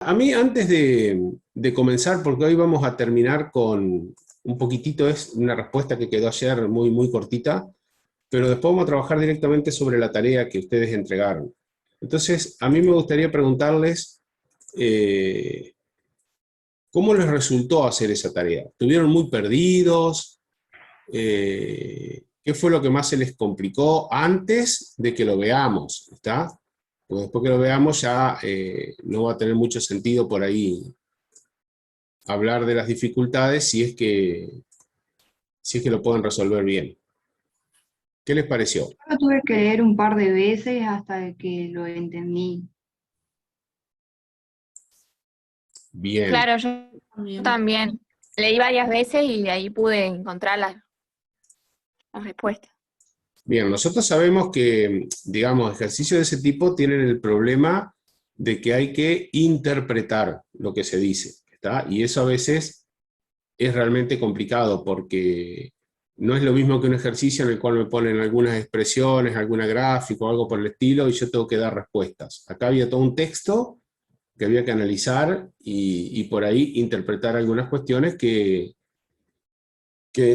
A mí, antes de comenzar, porque hoy vamos a terminar con un poquitito, es una respuesta que quedó ayer muy, muy cortita, pero después vamos a trabajar directamente sobre la tarea que ustedes entregaron. Entonces, a mí me gustaría preguntarles, eh, ¿cómo les resultó hacer esa tarea? ¿Estuvieron muy perdidos? ¿Qué fue lo que más se les complicó antes de que lo veamos? ¿Está? Pues después que lo veamos ya no va a tener mucho sentido por ahí hablar de las dificultades si es que lo pueden resolver bien. ¿Qué les pareció? Lo tuve que leer un par de veces hasta que lo entendí. Bien. Claro, yo También. también leí varias veces y de ahí pude encontrar las respuestas. Bien, nosotros sabemos que, digamos, ejercicios de ese tipo tienen el problema de que hay que interpretar lo que se dice, ¿está? Y eso a veces es realmente complicado porque no es lo mismo que un ejercicio en el cual me ponen algunas expresiones, alguna gráfica o algo por el estilo y yo tengo que dar respuestas. Acá había todo un texto que había que analizar y por ahí interpretar algunas cuestiones que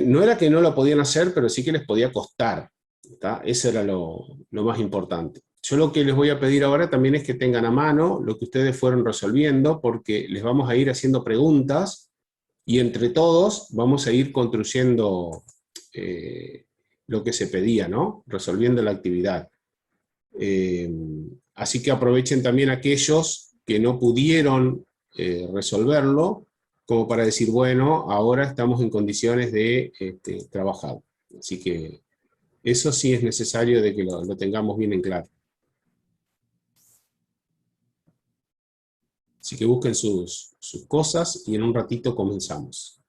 no era que no lo podían hacer, pero sí que les podía costar. ¿Está? Eso era lo más importante. Yo lo que les voy a pedir ahora también es que tengan a mano lo que ustedes fueron resolviendo, porque les vamos a ir haciendo preguntas y entre todos vamos a ir construyendo eh, lo que se pedía, ¿no? Resolviendo la actividad. Eh, Así que aprovechen también aquellos que no pudieron resolverlo, como para decir, bueno, ahora estamos en condiciones de trabajar. Así que eso sí es necesario de que lo tengamos bien en claro. Así que busquen sus cosas y en un ratito comenzamos.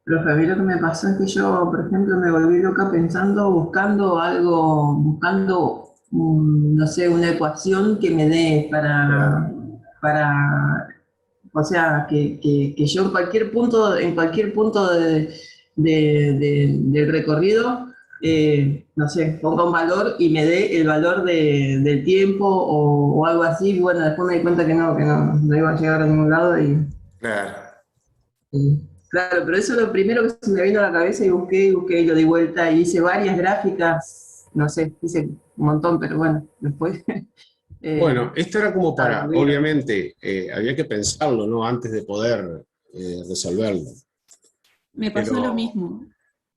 Profe, a mí lo que me pasó es que yo, por ejemplo, me volví loca pensando, buscando algo, buscando, no sé, una ecuación que me dé para, o sea, que yo en cualquier punto del recorrido, no sé, ponga un valor y me dé el valor del tiempo o algo así. Y bueno, después me di cuenta que no iba a llegar a ningún lado Claro. claro, pero eso es lo primero que se me vino a la cabeza y busqué y lo di vuelta y hice varias gráficas, no sé, hice un montón, pero bueno, después Bueno, esto era como nada, para, volví a- obviamente, había que pensarlo, ¿no? Antes de poder resolverlo. Me pasó lo Pero, mismo.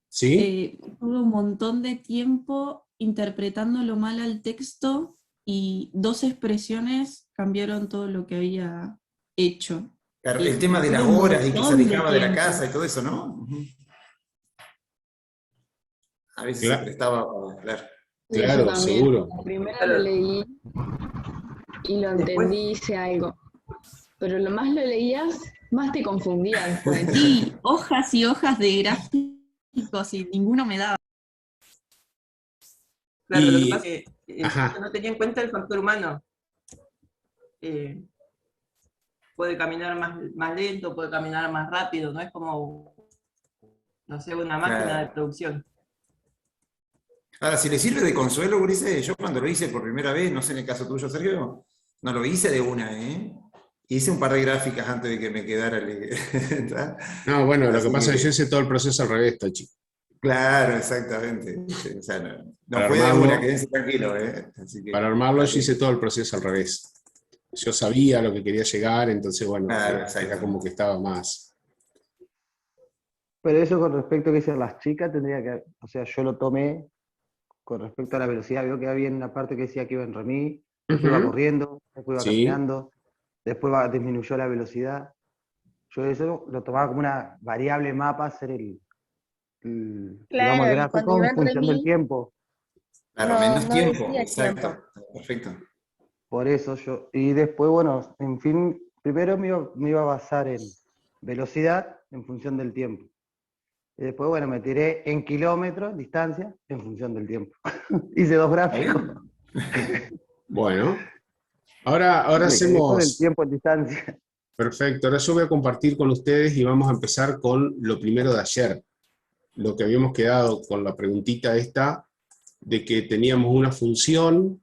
¿sí? Tuve un montón de tiempo interpretándolo mal al texto y dos expresiones cambiaron todo lo que había hecho. Claro, el Y tema de tuve las un horas y que se montón de alejaba de la tiempo. casa y todo eso, ¿no? Ujú. A veces se Cla- prestaba claro. Sí, yo claro, también. seguro. La primera lo claro, leí y lo después, entendí, hice algo. Pero lo más lo leías, más te confundía después. Sí, hojas y hojas de gráficos y ninguno me daba. claro, lo que pasa Y, es que yo ajá, no tenía en cuenta el factor humano. Eh, puede caminar más lento, puede caminar más rápido, no es como, no sé, una máquina de Claro. producción. Ahora, si le sirve de consuelo, Gurice, yo cuando lo hice por primera vez, no sé en el caso tuyo, Sergio, no lo hice de una, ¿eh? Hice un par de gráficas antes de que me quedara. ¿Está? no, bueno, lo que Así pasa es que yo que, hice todo el proceso al revés, Tachi. claro, exactamente. O sea, no Para fue de una, armarlo, quédense tranquilo, ¿eh? Así para que, armarlo está yo hice bien. todo el proceso al revés. Yo sabía a lo que quería llegar, entonces, bueno, Claro, era como exacto. que estaba más. Pero eso con respecto a que dicen las chicas, tendría que, o sea, yo lo tomé con respecto a la velocidad. Veo que había una parte que decía que iba en remis, después iba Ujú, corriendo, después iba sí, caminando, después disminuyó la velocidad. Yo eso lo tomaba como una variable mapa, hacer digamos, el Claro, y cuando gráfico iba en en función del remis, tiempo. Claro, menos no tiempo, decía el exacto. tiempo. Perfecto. Por eso yo, y después, bueno, en fin, primero me iba a basar en velocidad en función del tiempo. Y después, bueno, me tiré en kilómetros, distancia, en función del tiempo. Hice dos ¿Está gráficos. bien? bueno. Ahora Me quedé con el hacemos, tiempo en distancia. perfecto, ahora yo voy a compartir con ustedes y vamos a empezar con lo primero de ayer, lo que habíamos quedado con la preguntita esta de que teníamos una función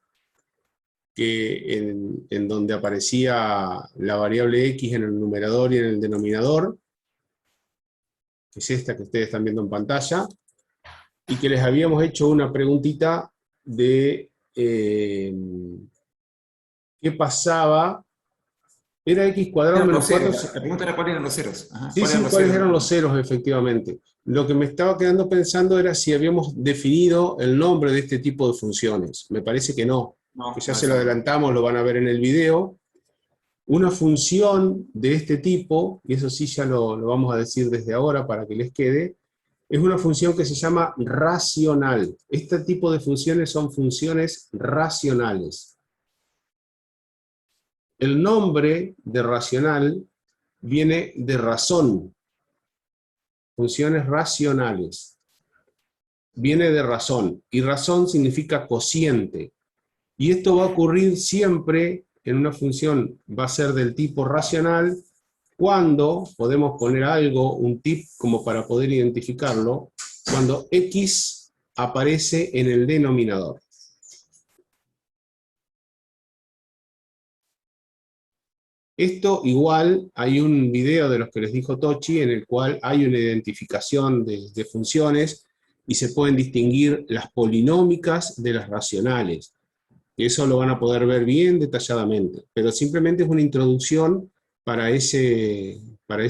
en donde aparecía la variable x en el numerador y en el denominador, que es esta que ustedes están viendo en pantalla, y que les habíamos hecho una preguntita de qué pasaba. Era x cuadrado Eran menos los 4. ceros. La pregunta era cuáles eran los ceros. Ajá, Sí, sí, ¿cuáles eran los ceros, efectivamente? Lo que me estaba quedando pensando era si habíamos definido el nombre de este tipo de funciones. Me parece que no, No, que ya no, se lo eso no. adelantamos, lo van a ver en el video. Una función de este tipo, y eso sí ya lo vamos a decir desde ahora para que les quede, es una función que se llama racional. Este tipo de funciones son funciones racionales. El nombre de racional viene de razón. Funciones racionales. Viene de razón, y razón significa cociente. Y esto va a ocurrir siempre en una función, va a ser del tipo racional, cuando podemos poner algo, un tip como para poder identificarlo, cuando x aparece en el denominador. Esto igual, hay un video de los que les dijo Tochi, en el cual hay una identificación de funciones, y se pueden distinguir las polinómicas de las racionales. Eso lo van a poder ver bien detalladamente, pero simplemente es una introducción para ese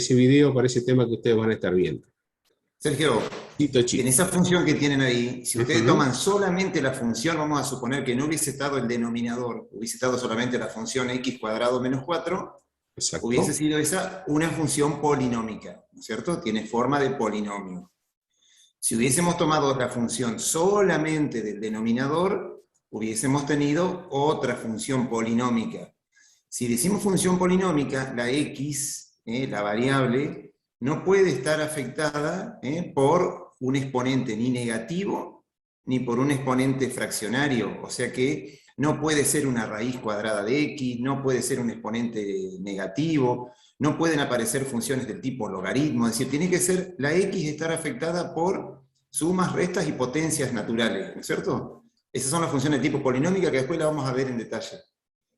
video, para ese tema que ustedes van a estar viendo. Sergio, Sí, Tochi. en esa función que tienen ahí, si ustedes Ujú. toman solamente la función, vamos a suponer que no hubiese estado el denominador, hubiese estado solamente la función x cuadrado menos 4, Exacto. hubiese sido esa una función polinómica, ¿no es cierto? Tiene forma de polinomio. Si hubiésemos tomado la función solamente del denominador, hubiésemos tenido otra función polinómica. Si decimos función polinómica, la x, la variable, no puede estar afectada por un exponente ni negativo ni por un exponente fraccionario, o sea que no puede ser una raíz cuadrada de x, no puede ser un exponente negativo, no pueden aparecer funciones del tipo logaritmo, es decir, tiene que ser la x estar afectada por sumas, restas y potencias naturales, ¿no es cierto? Esas son las funciones de tipo polinómica que después la vamos a ver en detalle.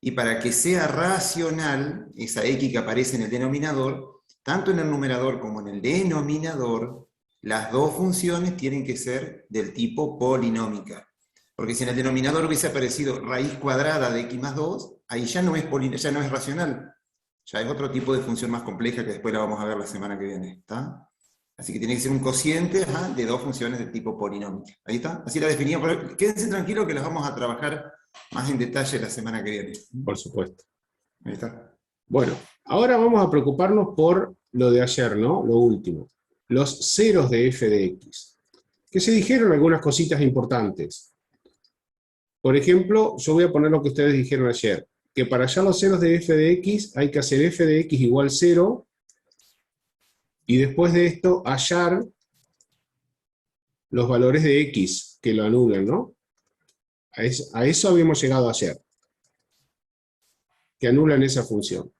Y para que sea racional, esa x que aparece en el denominador, tanto en el numerador como en el denominador, las dos funciones tienen que ser del tipo polinómica. Porque si en el denominador hubiese aparecido raíz cuadrada de x más 2, ahí ya no es racional. Ya es otro tipo de función más compleja que después la vamos a ver la semana que viene. ¿Está? Así que tiene que ser un cociente de dos funciones de tipo polinómica. Ahí está. Así la definimos. Pero quédense tranquilos que las vamos a trabajar más en detalle la semana que viene. Por supuesto. Ahí está. Bueno, ahora vamos a preocuparnos por lo de ayer, ¿no? Lo último. Los ceros de f de x. Que se dijeron algunas cositas importantes. Por ejemplo, yo voy a poner lo que ustedes dijeron ayer, que para hallar los ceros de f de x hay que hacer f de x igual 0, y después de esto hallar los valores de x que lo anulan, ¿no? A eso habíamos llegado ayer, que anulan esa función.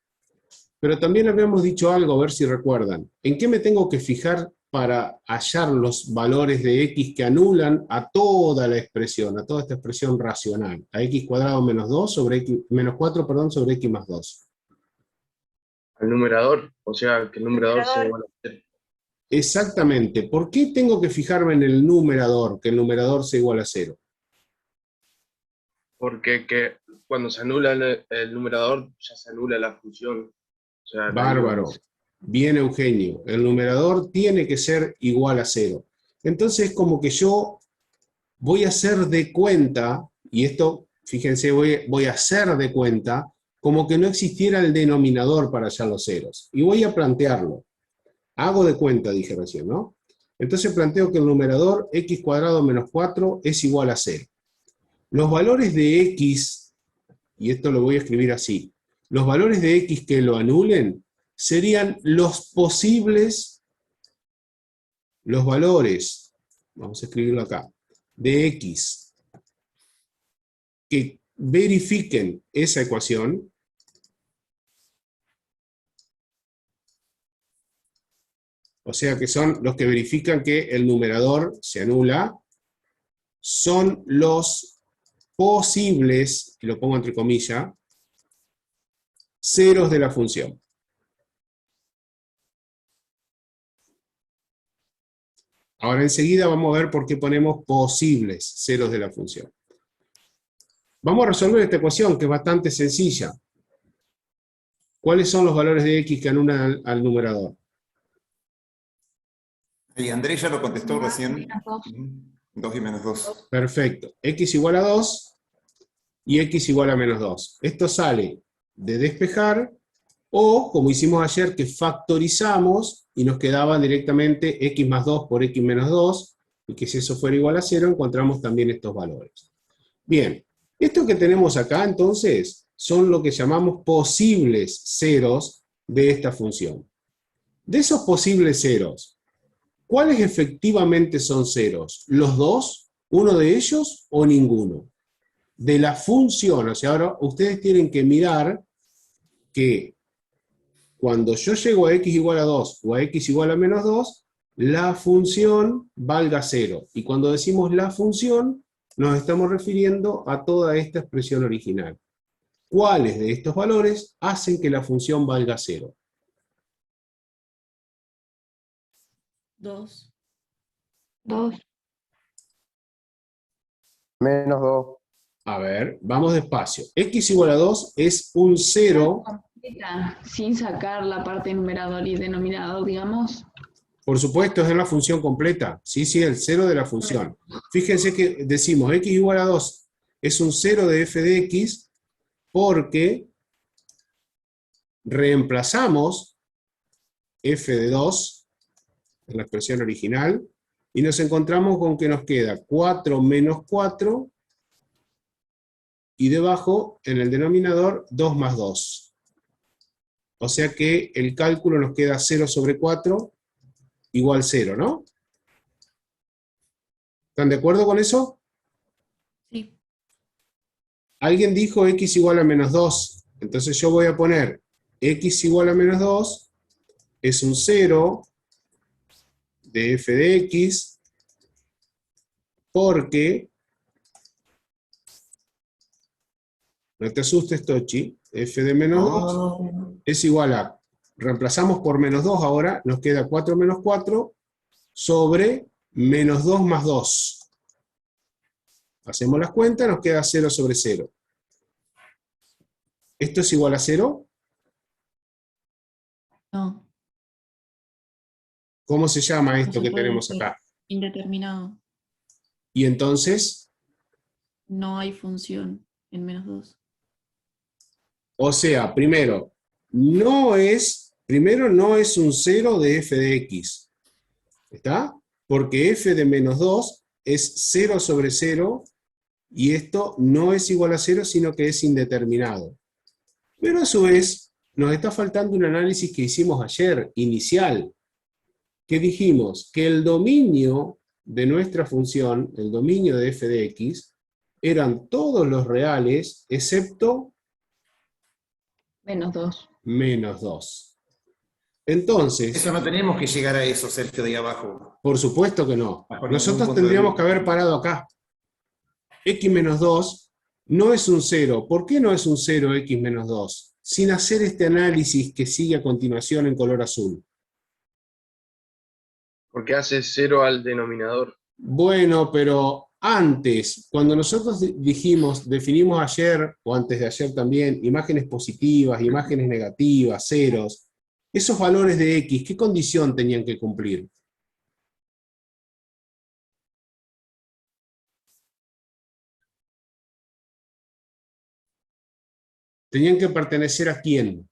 Pero también habíamos dicho algo, a ver si recuerdan. ¿En qué me tengo que fijar para hallar los valores de x que anulan a toda la expresión, a toda esta expresión racional? A x cuadrado menos 2 sobre x, menos 4, perdón, sobre x más 2. Al numerador, o sea, que el numerador sea igual a 0. Exactamente. ¿Por qué tengo que fijarme en el numerador, que el numerador sea igual a 0? Porque cuando se anula el numerador, ya se anula la función. O sea, Bárbaro. Bien, Eugenio. El numerador tiene que ser igual a 0. Entonces, como que yo voy a hacer de cuenta, y esto, fíjense, voy a hacer de cuenta, como que no existiera el denominador para hallar los ceros. Y voy a plantearlo. Hago de cuenta, dije recién, ¿no? Entonces planteo que el numerador x cuadrado menos 4 es igual a 0. Los valores de x, y esto lo voy a escribir así, los valores de x que lo anulen serían los posibles, los valores, vamos a escribirlo acá, de x que verifiquen esa ecuación, o sea que son los que verifican que el numerador se anula, son los posibles, y lo pongo entre comillas, ceros de la función. Ahora enseguida vamos a ver por qué ponemos posibles ceros de la función. Vamos a resolver esta ecuación que es bastante sencilla. ¿Cuáles son los valores de x que anulan al numerador? Y Andrés ya lo contestó recién. Menos 2. 2 y menos 2. Perfecto. X igual a 2 y x igual a menos 2. Esto sale de despejar, o como hicimos ayer, que factorizamos y nos quedaba directamente x más 2 por x menos 2, y que si eso fuera igual a 0, encontramos también estos valores. Bien, esto que tenemos acá entonces son lo que llamamos posibles ceros de esta función. De esos posibles ceros, ¿cuáles efectivamente son ceros? ¿Los dos? ¿Uno de ellos o ninguno? De la función, o sea, ahora ustedes tienen que mirar que cuando yo llego a x igual a 2 o a x igual a menos 2, la función valga 0. Y cuando decimos la función, nos estamos refiriendo a toda esta expresión original. ¿Cuáles de estos valores hacen que la función valga 0? 2. 2. Menos 2. A ver, vamos despacio. X igual a 2 es un 0. Completa, sin sacar la parte numerador y denominador, digamos. Por supuesto, es en la función completa. Sí, el 0 de la función. Fíjense que decimos x igual a 2 es un 0 de f de x porque reemplazamos f de 2 en la expresión original y nos encontramos con que nos queda 4 menos 4 y debajo, en el denominador, 2 más 2. O sea que el cálculo nos queda 0 sobre 4 igual 0, ¿no? ¿Están de acuerdo con eso? Sí. Alguien dijo x igual a menos 2. Entonces yo voy a poner x igual a menos 2 es un 0 de f de x porque, no te asustes, Tochi, f de menos 2 es igual a, reemplazamos por menos 2 ahora, nos queda 4 menos 4 sobre menos 2 más 2. Hacemos las cuentas, nos queda 0 sobre 0. ¿Esto es igual a 0? No. ¿Cómo se llama No esto se que puede tenemos decir. acá? Indeterminado. Y entonces, No hay función en menos 2. o sea, primero no es un 0 de f de x. ¿Está? Porque f de menos 2 es 0 sobre 0, y esto no es igual a 0, sino que es indeterminado. Pero a su vez, nos está faltando un análisis que hicimos ayer, inicial, que dijimos que el dominio de nuestra función, el dominio de f de x, eran todos los reales, excepto Menos 2. menos 2. Entonces, Eso no tenemos que llegar a eso, Sergio, de ahí abajo. por supuesto que no. Bajo ningún Nosotros punto de tendríamos que vista. haber parado acá. X menos 2 no es un 0. ¿Por qué no es un 0 x menos 2? Sin hacer este análisis que sigue a continuación en color azul. Porque hace 0 al denominador. Bueno, pero antes, cuando nosotros definimos ayer, o antes de ayer también, imágenes positivas, imágenes negativas, ceros, esos valores de X, ¿qué condición tenían que cumplir? ¿Tenían que pertenecer a quién?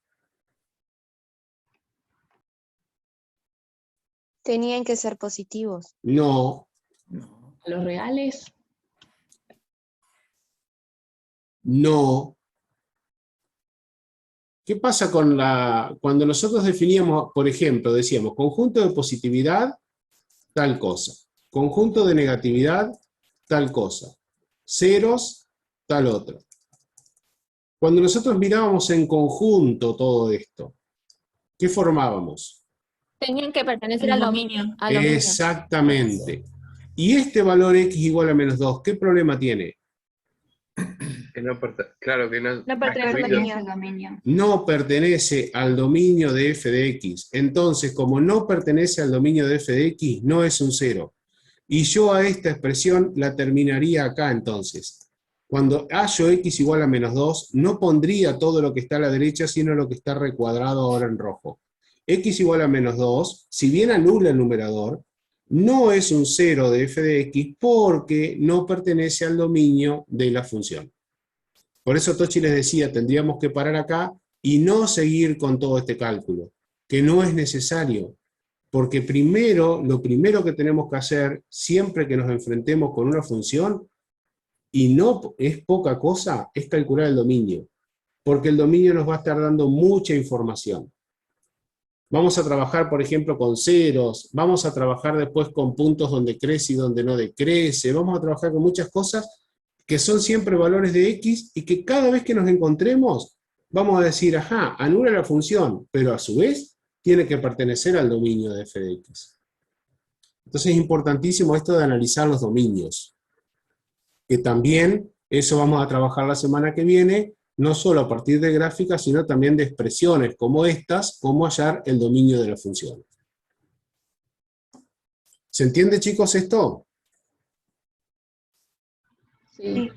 Tenían que ser positivos. No, A los reales, no. ¿Qué pasa cuando nosotros definíamos, por ejemplo, decíamos conjunto de positividad, tal cosa, conjunto de negatividad, tal cosa, ceros, tal otra? Cuando nosotros mirábamos en conjunto todo esto, ¿qué formábamos? Tenían que pertenecer El al dominio. dominio. Al dominio. Exactamente. Y este valor x igual a menos 2, ¿qué problema tiene? Claro que no. No pertenece al Pertenece al dominio. dominio. No pertenece al dominio de f de x. Entonces, como no pertenece al dominio de f de x, no es un cero. Y yo a esta expresión la terminaría acá entonces. Cuando hallo x igual a menos 2, no pondría todo lo que está a la derecha, sino lo que está recuadrado ahora en rojo. X igual a menos 2, si bien anula el numerador, no es un cero de f de x porque no pertenece al dominio de la función. Por eso Tochi les decía, tendríamos que parar acá y no seguir con todo este cálculo, que no es necesario, porque lo primero que tenemos que hacer, siempre que nos enfrentemos con una función, y no es poca cosa, es calcular el dominio, porque el dominio nos va a estar dando mucha información. Vamos a trabajar, por ejemplo, con ceros, vamos a trabajar después con puntos donde crece y donde no decrece, vamos a trabajar con muchas cosas que son siempre valores de x y que cada vez que nos encontremos vamos a decir, ajá, anula la función, pero a su vez tiene que pertenecer al dominio de f de x. Entonces es importantísimo esto de analizar los dominios, que también eso vamos a trabajar la semana que viene, no solo a partir de gráficas, sino también de expresiones como estas, cómo hallar el dominio de la función. ¿Se entiende, chicos, esto? Sí.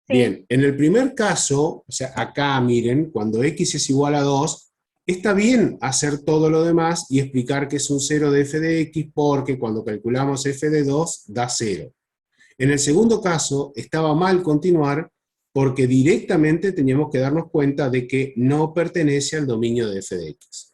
Bien, en el primer caso, o sea, acá miren, cuando x es igual a 2, está bien hacer todo lo demás y explicar que es un cero de f de x porque cuando calculamos f de 2 da 0. En el segundo caso, estaba mal continuar porque directamente teníamos que darnos cuenta de que no pertenece al dominio de f de x.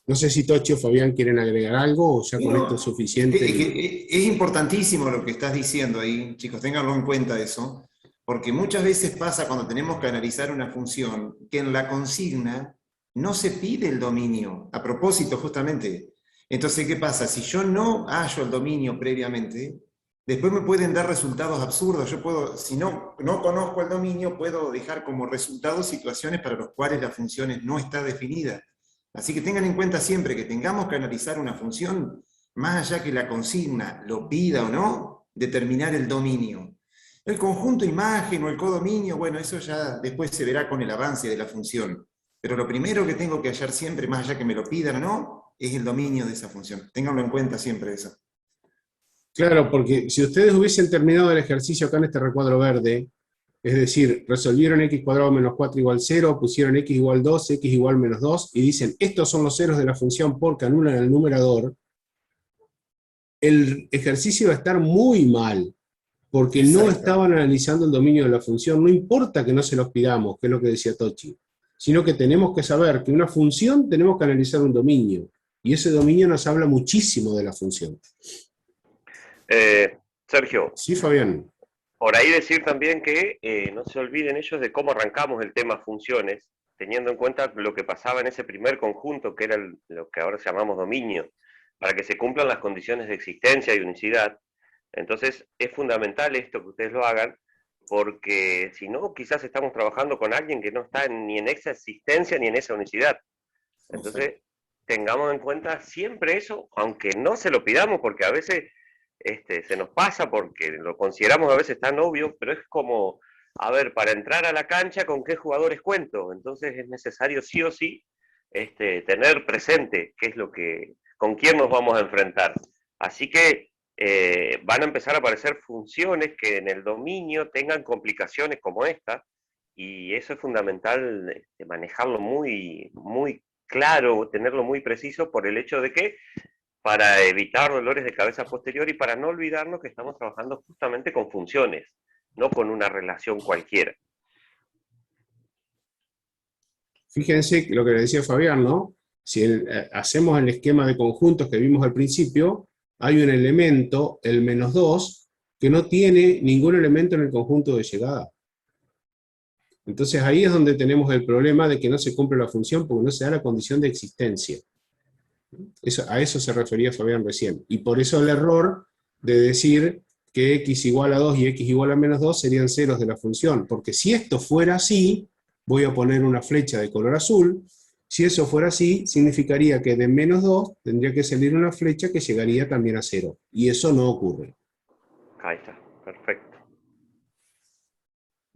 No sé si Tochi o Fabián quieren agregar algo o ya con esto es suficiente. Es importantísimo lo que estás diciendo ahí, chicos, ténganlo en cuenta eso, porque muchas veces pasa cuando tenemos que analizar una función que en la consigna no se pide el dominio, a propósito justamente. Entonces, ¿qué pasa? Si yo no hallo el dominio previamente, después me pueden dar resultados absurdos. Yo puedo, si no conozco el dominio, puedo dejar como resultado situaciones para las cuales la función no está definida. Así que tengan en cuenta siempre que tengamos que analizar una función, más allá que la consigna lo pida o no, determinar el dominio. El conjunto imagen o el codominio, bueno, eso ya después se verá con el avance de la función. Pero lo primero que tengo que hallar siempre, más allá que me lo pidan o no, es el dominio de esa función. Ténganlo en cuenta siempre eso. Claro, porque si ustedes hubiesen terminado el ejercicio acá en este recuadro verde, es decir, resolvieron x cuadrado menos 4 igual 0, pusieron x igual 2, x igual menos 2, y dicen, estos son los ceros de la función porque anulan el numerador, el ejercicio va a estar muy mal, porque no estaban analizando el dominio de la función. No importa que no se los pidamos, que es lo que decía Tochi, sino que tenemos que saber que una función tenemos que analizar un dominio, y ese dominio nos habla muchísimo de la función. Sergio. Sí, Fabián. Por ahí decir también que no se olviden ellos de cómo arrancamos el tema funciones, teniendo en cuenta lo que pasaba en ese primer conjunto, que era lo que ahora llamamos dominio, para que se cumplan las condiciones de existencia y unicidad. Entonces es fundamental esto que ustedes lo hagan, porque si no, quizás estamos trabajando con alguien que no está ni en esa existencia ni en esa unicidad. Entonces, tengamos en cuenta siempre eso, aunque no se lo pidamos, porque a veces se nos pasa porque lo consideramos a veces tan obvio, pero es como, a ver, para entrar a la cancha, ¿con qué jugadores cuento? Entonces es necesario sí o sí tener presente qué es lo que, con quién nos vamos a enfrentar. Así que van a empezar a aparecer funciones que en el dominio tengan complicaciones como esta, y eso es fundamental manejarlo muy, muy claro, tenerlo muy preciso por el hecho de que para evitar dolores de cabeza posterior y para no olvidarnos que estamos trabajando justamente con funciones, no con una relación cualquiera. Fíjense lo que le decía Fabián, ¿no? Si hacemos el esquema de conjuntos que vimos al principio, hay un elemento, el menos 2, que no tiene ningún elemento en el conjunto de llegada. Entonces ahí es donde tenemos el problema de que no se cumple la función porque no se da la condición de existencia. A eso se refería Fabián recién. Y por eso el error de decir que x igual a 2 y x igual a menos 2 serían ceros de la función. Porque si esto fuera así, voy a poner una flecha de color azul. Si eso fuera así, significaría que de menos 2 tendría que salir una flecha que llegaría también a 0. Y eso no ocurre. Ahí está, perfecto.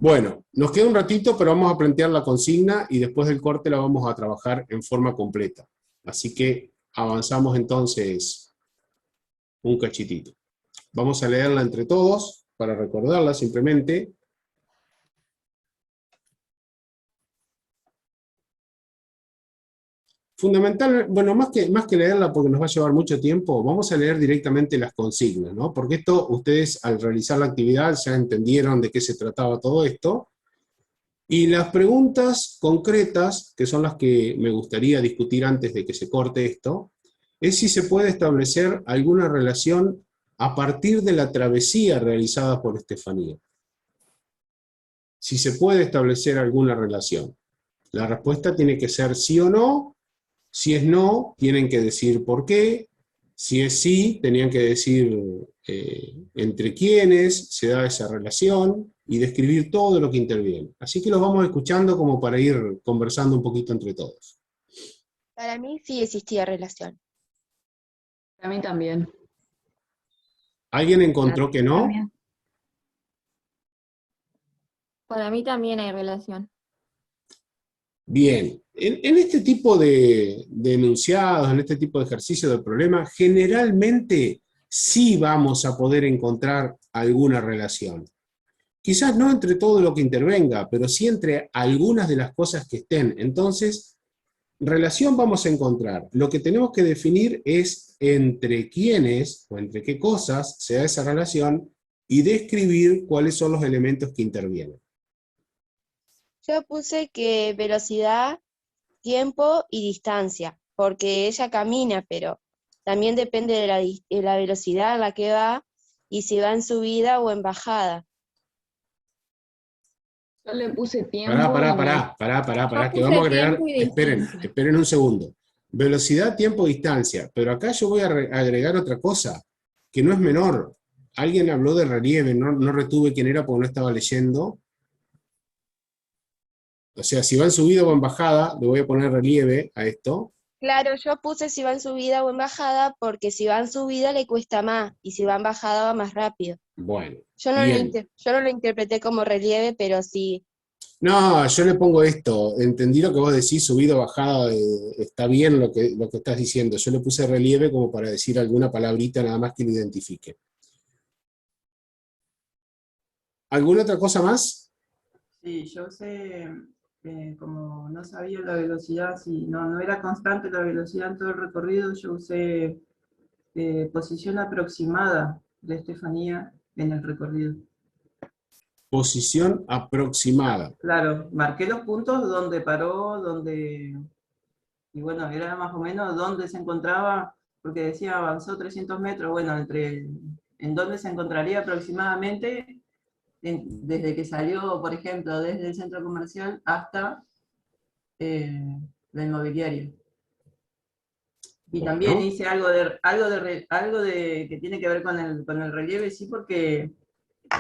Bueno, nos queda un ratito, pero vamos a plantear la consigna y después del corte la vamos a trabajar en forma completa. Así que avanzamos entonces un cachitito. Vamos a leerla entre todos, para recordarla simplemente. Fundamental, bueno, más que leerla porque nos va a llevar mucho tiempo, vamos a leer directamente las consignas, ¿no? Porque esto, ustedes al realizar la actividad ya entendieron de qué se trataba todo esto. Y las preguntas concretas, que son las que me gustaría discutir antes de que se corte esto, es si se puede establecer alguna relación a partir de la travesía realizada por Estefanía. Si se puede establecer alguna relación. La respuesta tiene que ser sí o no. Si es no, tienen que decir por qué. Si es sí, tenían que decir entre quiénes se da esa relación y describir todo lo que interviene. Así que los vamos escuchando como para ir conversando un poquito entre todos. Para mí sí existía relación. Para mí también. ¿Alguien encontró que no? También. Para mí también hay relación. Bien, en este tipo de enunciados, en este tipo de ejercicio del problema, generalmente sí vamos a poder encontrar alguna relación. Quizás no entre todo lo que intervenga, pero sí entre algunas de las cosas que estén. Entonces, relación vamos a encontrar. Lo que tenemos que definir es entre quiénes o entre qué cosas se da esa relación y describir cuáles son los elementos que intervienen. Yo puse que velocidad, tiempo y distancia, porque ella camina, pero también depende de la velocidad a la que va y si va en subida o en bajada. Yo le puse tiempo. Pará, que vamos a agregar, esperen un segundo. Velocidad, tiempo, distancia, pero acá yo voy a agregar otra cosa, que no es menor. Alguien habló de relieve, no retuve quién era porque no estaba leyendo. O sea, si va en subida o en bajada, le voy a poner relieve a esto. Claro, yo puse si va en subida o en bajada, porque si va en subida le cuesta más, y si va en bajada va más rápido. Bueno, Yo no bien. yo no lo interpreté como relieve, pero sí. No, yo le pongo esto. Entendí lo que vos decís, subida o bajada, está bien lo que estás diciendo. Yo le puse relieve como para decir alguna palabrita nada más que lo identifique. ¿Alguna otra cosa más? Sí, yo sé, como no sabía la velocidad, si no era constante la velocidad en todo el recorrido, yo usé posición aproximada de Estefanía en el recorrido. Posición aproximada. Claro, marqué los puntos donde paró, y bueno, era más o menos dónde se encontraba, porque decía avanzó 300 metros, bueno, en dónde se encontraría aproximadamente desde que salió, por ejemplo, desde el centro comercial hasta la inmobiliaria. Y Bueno. también hice algo que tiene que ver con el relieve, sí, porque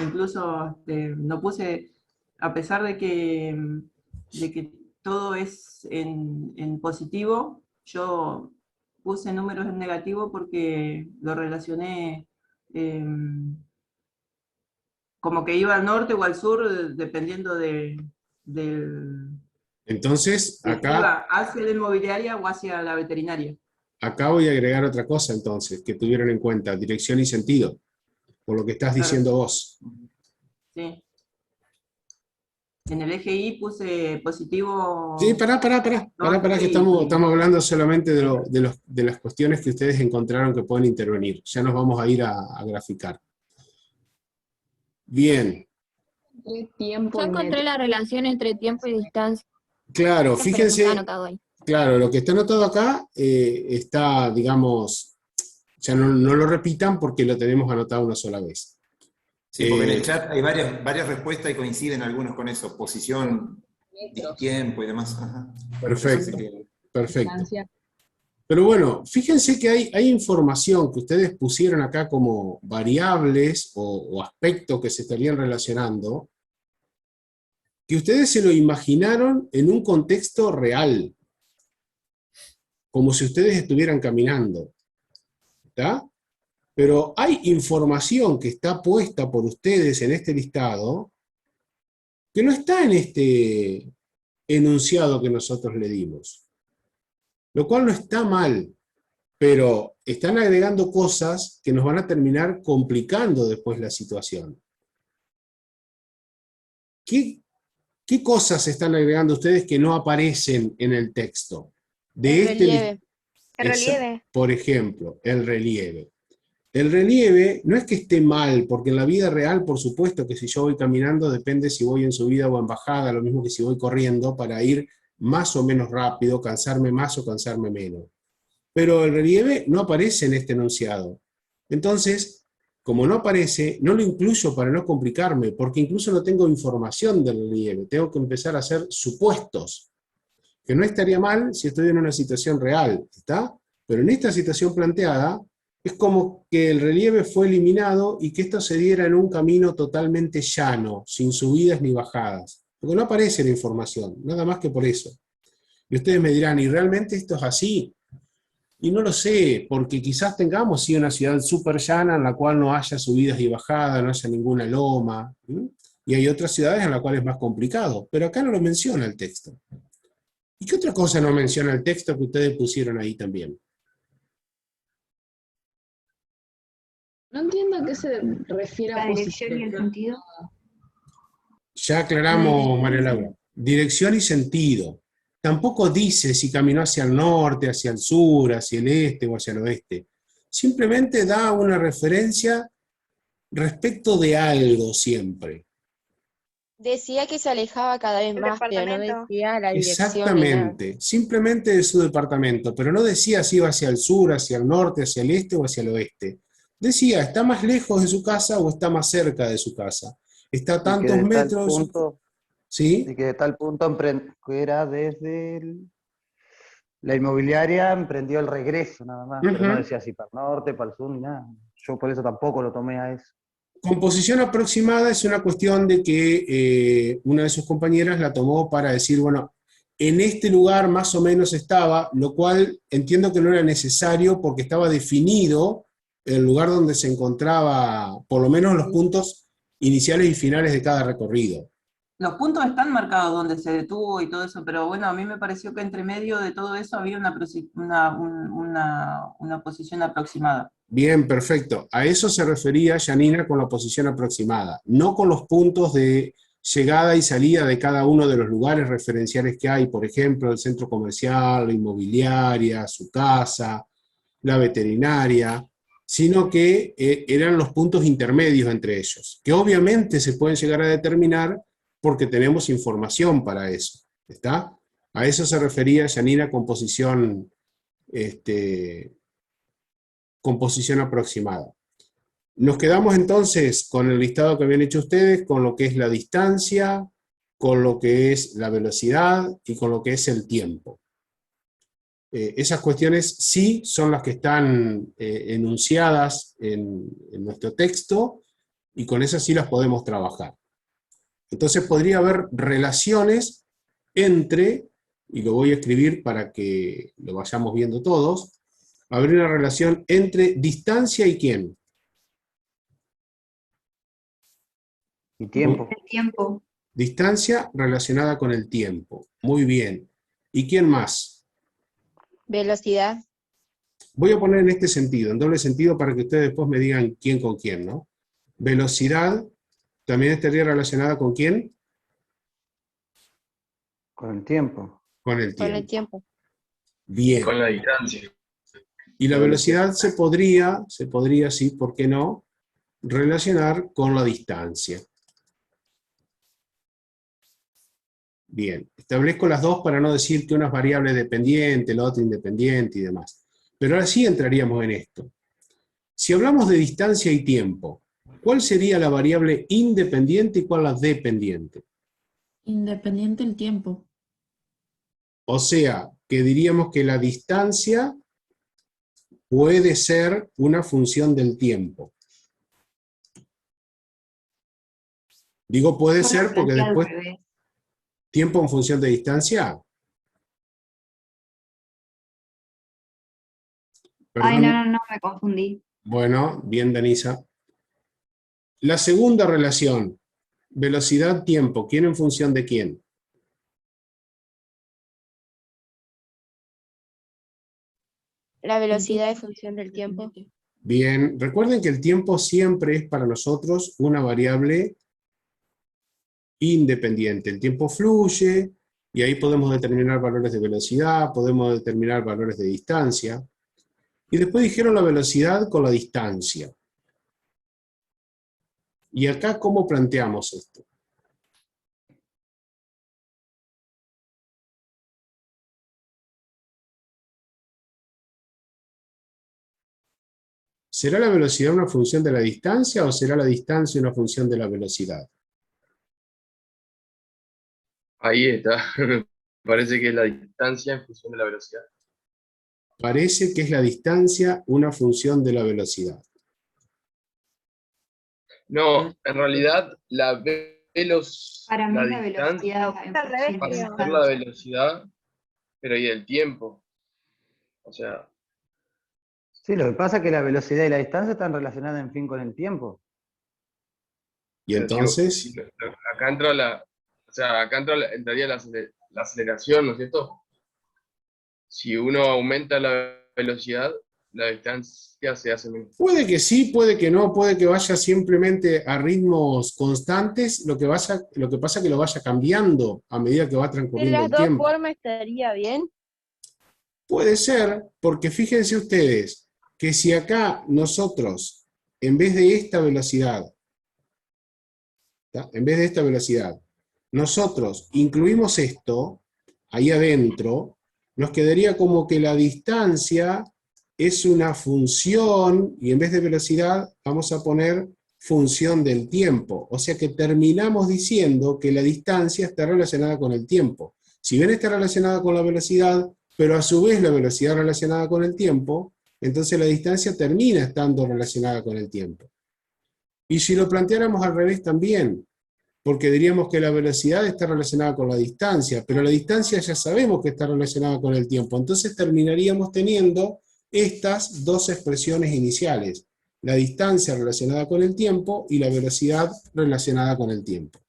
incluso no puse, a pesar de que todo es en positivo, yo puse números en negativo porque lo relacioné como que iba al norte o al sur, dependiendo del... Entonces, acá, iba hacia la inmobiliaria o hacia la veterinaria. acá voy a agregar otra cosa entonces, que tuvieron en cuenta, dirección y sentido, por lo que estás diciendo vos. Sí. En el eje Y puse positivo... Sí, pará, que estamos hablando solamente de las cuestiones que ustedes encontraron que pueden intervenir. Ya nos vamos a ir a graficar. Bien. Tiempo Yo y encontré metro. la relación entre tiempo y distancia. Claro, Pero fíjense, está anotado ahí. claro, lo que está anotado acá está, digamos, ya no lo repitan porque lo tenemos anotado una sola vez. Sí, porque en el chat hay varias respuestas y coinciden algunos con eso, posición, tiempo y demás. Ajá. Perfecto, perfecto. Distancia. Pero bueno, fíjense que hay información que ustedes pusieron acá como variables o aspectos que se estarían relacionando, que ustedes se lo imaginaron en un contexto real, como si ustedes estuvieran caminando. ¿Está? Pero hay información que está puesta por ustedes en este listado que no está en este enunciado que nosotros le dimos. Lo cual no está mal, pero están agregando cosas que nos van a terminar complicando después la situación. ¿Qué cosas están agregando ustedes que no aparecen en el texto? El relieve. El relieve. Por ejemplo, el relieve. El relieve no es que esté mal, porque en la vida real, por supuesto que si yo voy caminando, depende si voy en subida o en bajada, lo mismo que si voy corriendo, para ir más o menos rápido, cansarme más o cansarme menos. Pero el relieve no aparece en este enunciado. Entonces, como no aparece, no lo incluyo para no complicarme, porque incluso no tengo información del relieve, tengo que empezar a hacer supuestos, que no estaría mal si estoy en una situación real, ¿está? Pero en esta situación planteada, es como que el relieve fue eliminado y que esto se diera en un camino totalmente llano, sin subidas ni bajadas, porque no aparece la información, nada más que por eso. Y ustedes me dirán, ¿y realmente esto es así? Y no lo sé, porque quizás tengamos sí una ciudad súper llana en la cual no haya subidas y bajadas, no haya ninguna loma, ¿sí? Y hay otras ciudades en las cuales es más complicado, pero acá no lo menciona el texto. ¿Y qué otra cosa no menciona el texto que ustedes pusieron ahí también? No entiendo a qué se refiere La a dirección y el posición. sentido. Ya aclaramos, María Laura. Dirección y sentido. Tampoco dice si caminó hacia el norte, hacia el sur, hacia el este o hacia el oeste. Simplemente da una referencia respecto de algo siempre. Decía que se alejaba cada vez El más, pero no departamento. decía la dirección ni nada. Exactamente, simplemente de su departamento, pero no decía si iba hacia el sur, hacia el norte, hacia el este o hacia el oeste. Decía, ¿está más lejos de su casa o está más cerca de su casa? ¿Está a Y que tantos de tal metros? punto, ¿Sí? y que de tal punto que era desde la inmobiliaria emprendió el regreso nada más, pero no Ujú. decía si para el norte, para el sur, ni nada. Yo por eso tampoco lo tomé a eso. Composición aproximada es una cuestión de que una de sus compañeras la tomó para decir, bueno, en este lugar más o menos estaba, lo cual entiendo que no era necesario porque estaba definido el lugar donde se encontraba, por lo menos los puntos iniciales y finales de cada recorrido. Los puntos están marcados donde se detuvo y todo eso, pero bueno, a mí me pareció que entre medio de todo eso había una posición aproximada. Bien, perfecto. A eso se refería Janina con la posición aproximada, no con los puntos de llegada y salida de cada uno de los lugares referenciales que hay, por ejemplo, el centro comercial, la inmobiliaria, su casa, la veterinaria, sino que eran los puntos intermedios entre ellos, que obviamente se pueden llegar a determinar porque tenemos información para eso, ¿está? A eso se refería Janina con posición aproximada. Nos quedamos entonces con el listado que habían hecho ustedes, con lo que es la distancia, con lo que es la velocidad y con lo que es el tiempo. Esas cuestiones sí son las que están enunciadas en nuestro texto y con esas sí las podemos trabajar. Entonces podría haber relaciones entre, y lo voy a escribir para que lo vayamos viendo todos, habría una relación entre distancia y ¿quién? Y tiempo. El tiempo. Distancia relacionada con el tiempo. Muy bien. ¿Y quién más? Velocidad. Voy a poner en este sentido, en doble sentido, para que ustedes después me digan quién con quién, ¿no? Velocidad también estaría relacionada con quién? Con el tiempo. Con el Con el tiempo. tiempo. Bien. Con la distancia. Y la velocidad se podría, sí, ¿por qué no?, relacionar con la distancia. Bien, establezco las dos para no decir que una es variable dependiente, la otra independiente y demás. Pero ahora sí entraríamos en esto. Si hablamos de distancia y tiempo, ¿cuál sería la variable independiente y cuál la dependiente? Independiente el tiempo. O sea, que diríamos que la distancia puede ser una función del tiempo. Digo puede ser porque después... ¿Tiempo en función de distancia? Ay, Perdón. no, me confundí. Bueno, bien, Denisa. La segunda relación, velocidad, tiempo, ¿quién en función de quién? La velocidad es función del tiempo. Bien, recuerden que el tiempo siempre es para nosotros una variable independiente. El tiempo fluye y ahí podemos determinar valores de velocidad, podemos determinar valores de distancia. Y después dijeron la velocidad con la distancia. Y acá, ¿cómo planteamos esto? ¿Será la velocidad una función de la distancia o será la distancia una función de la velocidad? Ahí está. Parece que es la distancia en función de la velocidad. Parece que es la distancia una función de la velocidad. No, en realidad la Para mí la distancia velocidad en Al revés, función de pasa la a ser la distancia. velocidad, pero y el tiempo. O sea, Sí, lo que pasa es que la velocidad y la distancia están relacionadas en fin con el tiempo. Y pero entonces, acá entra entraría la aceleración, ¿no es cierto? Si uno aumenta la velocidad, la distancia se hace menos. puede que sí, puede que no, puede que vaya simplemente a ritmos constantes, lo que pasa es que lo vaya cambiando a medida que va De transcurriendo las el dos tiempo. formas estaría bien. Puede ser, porque fíjense ustedes, que si acá nosotros, en vez de esta velocidad, ¿tá? En vez de esta velocidad, nosotros incluimos esto, ahí adentro, nos quedaría como que la distancia es una función, y en vez de velocidad vamos a poner función del tiempo. O sea que terminamos diciendo que la distancia está relacionada con el tiempo. Si bien está relacionada con la velocidad, pero a su vez la velocidad relacionada con el tiempo, entonces la distancia termina estando relacionada con el tiempo. Y si lo planteáramos al revés también, porque diríamos que la velocidad está relacionada con la distancia, pero la distancia ya sabemos que está relacionada con el tiempo, entonces terminaríamos teniendo estas dos expresiones iniciales, la distancia relacionada con el tiempo y la velocidad relacionada con el tiempo.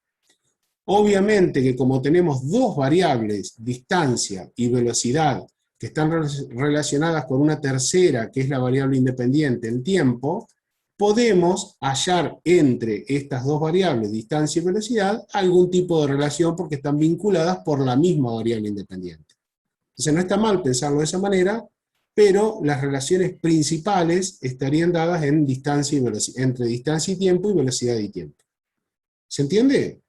Obviamente que como tenemos dos variables, distancia y velocidad, que están relacionadas con una tercera, que es la variable independiente, el tiempo, podemos hallar entre estas dos variables, distancia y velocidad, algún tipo de relación porque están vinculadas por la misma variable independiente. Entonces no está mal pensarlo de esa manera, pero las relaciones principales estarían dadas en distancia y velocidad, entre distancia y tiempo y velocidad y tiempo. ¿Se entiende?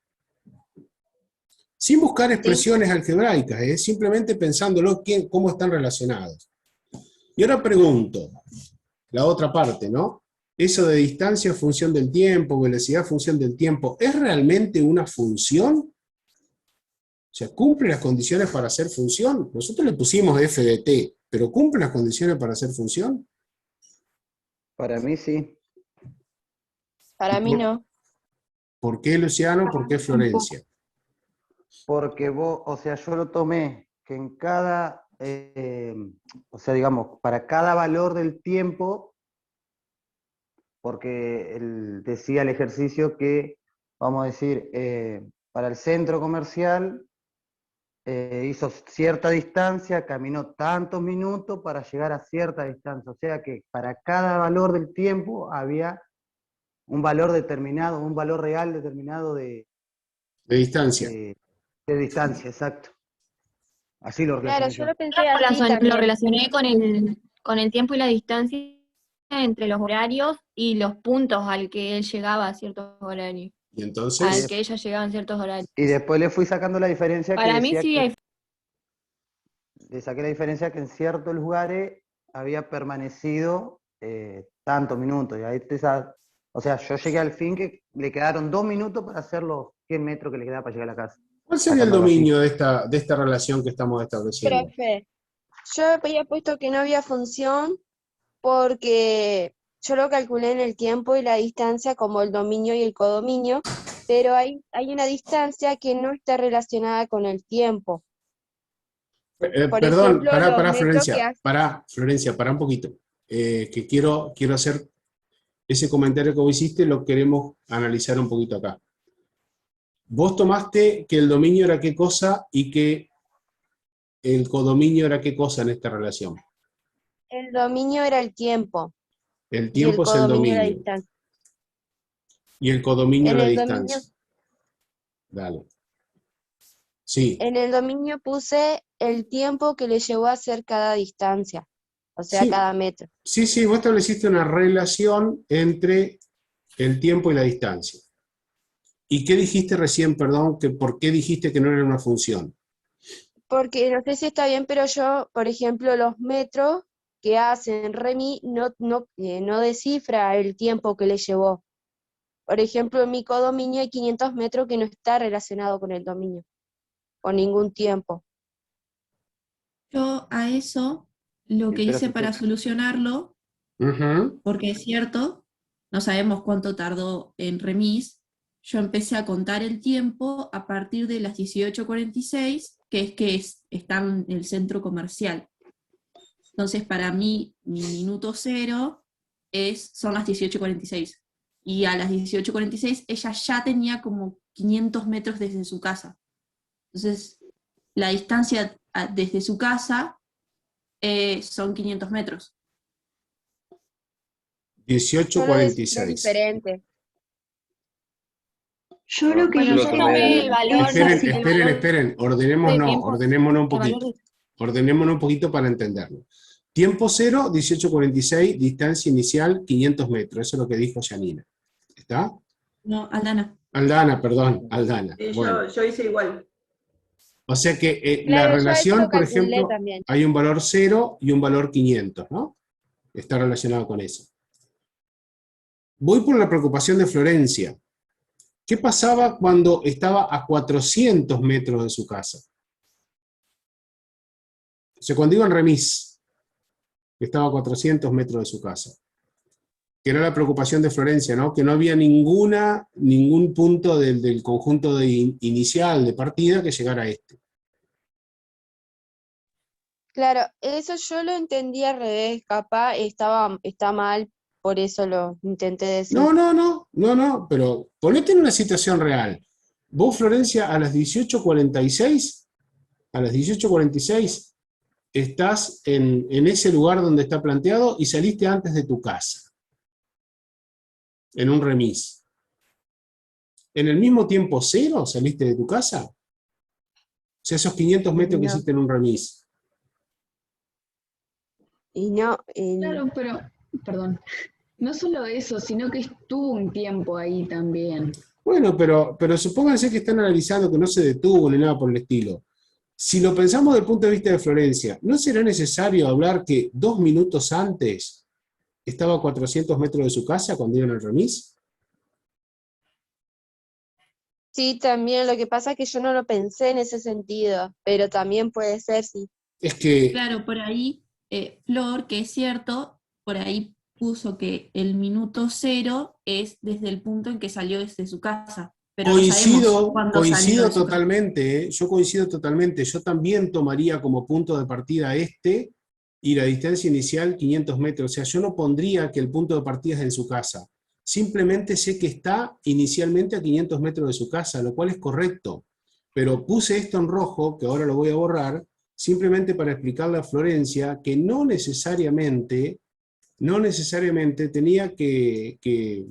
Sin buscar expresiones algebraicas, simplemente pensándolo cómo están relacionados. Y ahora pregunto, la otra parte, ¿no? Eso de distancia función del tiempo, velocidad función del tiempo, ¿es realmente una función? O sea, ¿cumple las condiciones para ser función? Nosotros le pusimos f de t, pero ¿cumple las condiciones para ser función? Para mí sí. Para mí no. ¿Por qué Luciano? ¿Por qué Florencia? Porque vos, o sea, yo lo tomé que en cada, o sea, digamos, para cada valor del tiempo, porque él decía el ejercicio que, vamos a decir, para el centro comercial hizo cierta distancia, caminó tantos minutos para llegar a cierta distancia. O sea que para cada valor del tiempo había un valor determinado, un valor real determinado de distancia. De distancia, exacto. Así lo Claro, relacioné yo yo. lo pensé así Lo también. relacioné con el tiempo y la distancia entre los horarios y los puntos al que él llegaba a ciertos horarios. Y entonces, Al que ellos llegaban a ciertos horarios. Y después le fui sacando la diferencia Para que mí decía sí hay. le saqué la diferencia que en ciertos lugares había permanecido tantos minutos. Y ahí o sea, yo llegué al fin que le quedaron 2 minutos para hacer los 100 metros que le quedaba para llegar a la casa. ¿cuál sería el Sacándolo así. dominio de esta relación que estamos estableciendo? Profe, yo había puesto que no había función porque yo lo calculé en el tiempo y la distancia como el dominio y el codominio, pero hay una distancia que no está relacionada con el tiempo. Por Perdón, ejemplo, pará, los metros que hace. Florencia, pará un poquito. Que quiero hacer ese comentario que vos hiciste, lo queremos analizar un poquito acá. Vos tomaste que el dominio era qué cosa y que el codominio era qué cosa en esta relación. El dominio era el tiempo El y el tiempo es el codominio la dominio. distancia. Y el codominio En la el distancia. dominio, Dale. Sí. en el dominio puse el tiempo que le llevó a hacer cada distancia, o sea, Sí. cada metro. Sí, sí, vos estableciste una relación entre el tiempo y la distancia. ¿Y qué dijiste recién, perdón, que por qué dijiste que no era una función? Porque no sé si está bien, pero yo, por ejemplo, los metros que hacen Remy no descifra el tiempo que le llevó. Por ejemplo, en mi codominio hay 500 metros que no está relacionado con el dominio, con ningún tiempo. Yo a eso lo que hice para solucionarlo, Ujú. porque es cierto, no sabemos cuánto tardó en remis, yo empecé a contar el tiempo a partir de las 18:46, que está en el centro comercial. Entonces, para mí, mi minuto cero son las 18:46. Y a las 18:46 ella ya tenía como 500 metros desde su casa. Entonces, la distancia desde su casa son 500 metros. Yo lo 18:46. diferente. Yo lo que Bueno, yo hice tomé el valor, Esperen. Ordenémonos un poquito. Ordenémonos un poquito para entenderlo. Tiempo cero, 18:46, distancia inicial, 500 metros. Eso es lo que dijo Janina. ¿Está? No, Aldana. Aldana, perdón, Aldana. Sí, Bueno, yo hice igual. o sea que la Claro, yo eso relación, lo por calculé ejemplo, también. hay un valor 0 y un valor 500, ¿no? Está relacionado con eso. Voy por la preocupación de Florencia. ¿Qué pasaba cuando estaba a 400 metros de su casa? O sea, cuando iba en remis, que estaba a 400 metros de su casa. Que era la preocupación de Florencia, ¿no? Que no había ningún punto del conjunto inicial de partida que llegara a este. Claro, eso yo lo entendí al revés, capaz está mal, por eso lo intenté decir. No, pero ponete en una situación real. Vos, Florencia, a las 18:46, estás en ese lugar donde está planteado y saliste antes de tu casa, en un remis. ¿En el mismo tiempo cero saliste de tu casa? O sea, esos 500 metros que No. hiciste en un remis. Y no, Claro, pero, perdón, no solo eso, sino que estuvo un tiempo ahí también. Bueno, pero supónganse que están analizando que no se detuvo ni nada por el estilo. Si lo pensamos desde el punto de vista de Florencia, ¿no será necesario hablar que 2 minutos antes estaba a 400 metros de su casa cuando iban al remis? sí, también lo que pasa es que yo no lo pensé en ese sentido, pero también puede ser, sí. Es que Claro, por ahí, Flor, que es cierto, por ahí puso que el minuto cero es desde el punto en que salió desde su casa. Pero no sabemos cuándo salió coincido de su casa. totalmente, yo coincido totalmente. Yo también tomaría como punto de partida este y la distancia inicial 500 metros. O sea, yo no pondría que el punto de partida es en su casa. Simplemente sé que está inicialmente a 500 metros de su casa, lo cual es correcto. Pero puse esto en rojo, que ahora lo voy a borrar, simplemente para explicarle a Florencia que no necesariamente tenía que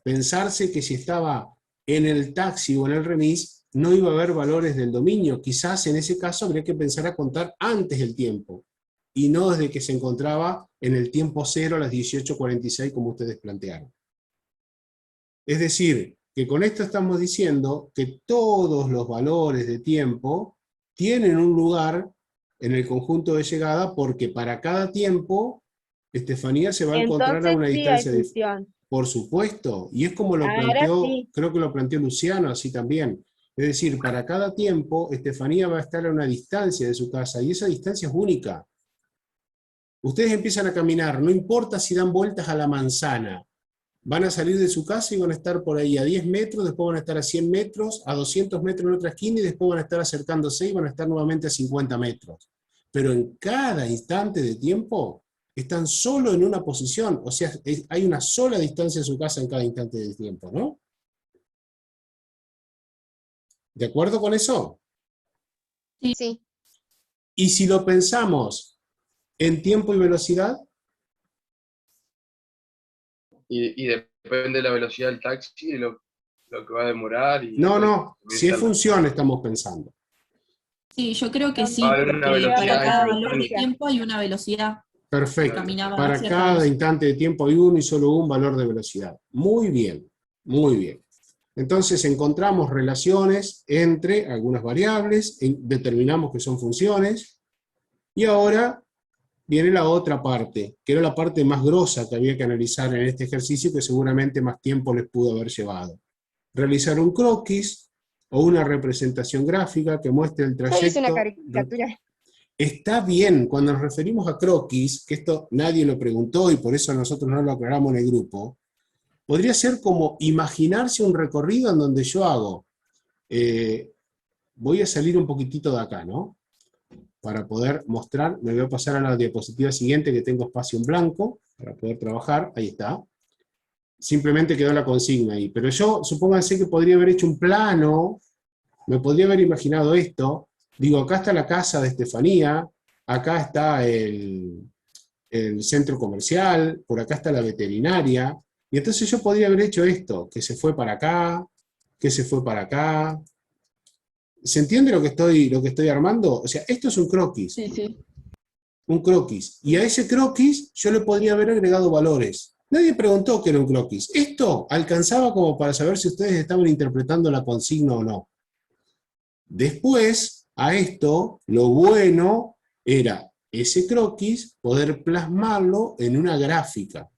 pensarse que si estaba en el taxi o en el remis, no iba a haber valores del dominio. Quizás en ese caso habría que pensar a contar antes del tiempo, y no desde que se encontraba en el tiempo cero a las 18:46 como ustedes plantearon. Es decir, que con esto estamos diciendo que todos los valores de tiempo tienen un lugar en el conjunto de llegada, porque para cada tiempo Estefanía se va a encontrar a Entonces una sí hay distancia de... función. Por supuesto, y es como lo Ahora planteó, sí. creo que lo planteó Luciano así también. Es decir, para cada tiempo, Estefanía va a estar a una distancia de su casa, y esa distancia es única. Ustedes empiezan a caminar, no importa si dan vueltas a la manzana, van a salir de su casa y van a estar por ahí a 10 metros, después van a estar a 100 metros, a 200 metros en otra esquina, y después van a estar acercándose y van a estar nuevamente a 50 metros. Pero en cada instante de tiempo están solo en una posición, o sea, hay una sola distancia de su casa en cada instante de tiempo, ¿no? ¿De acuerdo con eso? Sí. Y si lo pensamos en tiempo y velocidad, Y depende de la velocidad del taxi, de lo que va a demorar. Y no, si es comienza- función estamos pensando. Sí, yo creo que sí, Va a haber una porque velocidad para cada y valor de tiempo hay una velocidad. Perfecto. Caminaba a Para cierta cada velocidad. instante de tiempo hay uno y solo un valor de velocidad. Muy bien, muy bien. Entonces encontramos relaciones entre algunas variables, determinamos que son funciones, y ahora viene la otra parte, que era la parte más grosa que había que analizar en este ejercicio, que seguramente más tiempo les pudo haber llevado. Realizar un croquis o una representación gráfica que muestre el Yo hice una trayecto. caricatura. Está bien, cuando nos referimos a croquis, que esto nadie lo preguntó y por eso nosotros no lo aclaramos en el grupo, podría ser como imaginarse un recorrido en donde yo hago, voy a salir un poquitito de acá, ¿no? Para poder mostrar, me voy a pasar a la diapositiva siguiente que tengo espacio en blanco, para poder trabajar, ahí está. Simplemente quedó la consigna ahí, pero yo supónganse que podría haber hecho un plano, me podría haber imaginado esto, digo, acá está la casa de Estefanía, acá está el centro comercial, por acá está la veterinaria, y entonces yo podría haber hecho esto, que se fue para acá, que se fue para acá. ¿Se entiende lo que estoy armando? O sea, esto es un croquis. Sí, sí. Un croquis. Y a ese croquis yo le podría haber agregado valores. Nadie preguntó qué era un croquis. Esto alcanzaba como para saber si ustedes estaban interpretando la consigna o no. Después, a esto, lo bueno era ese croquis poder plasmarlo en una gráfica.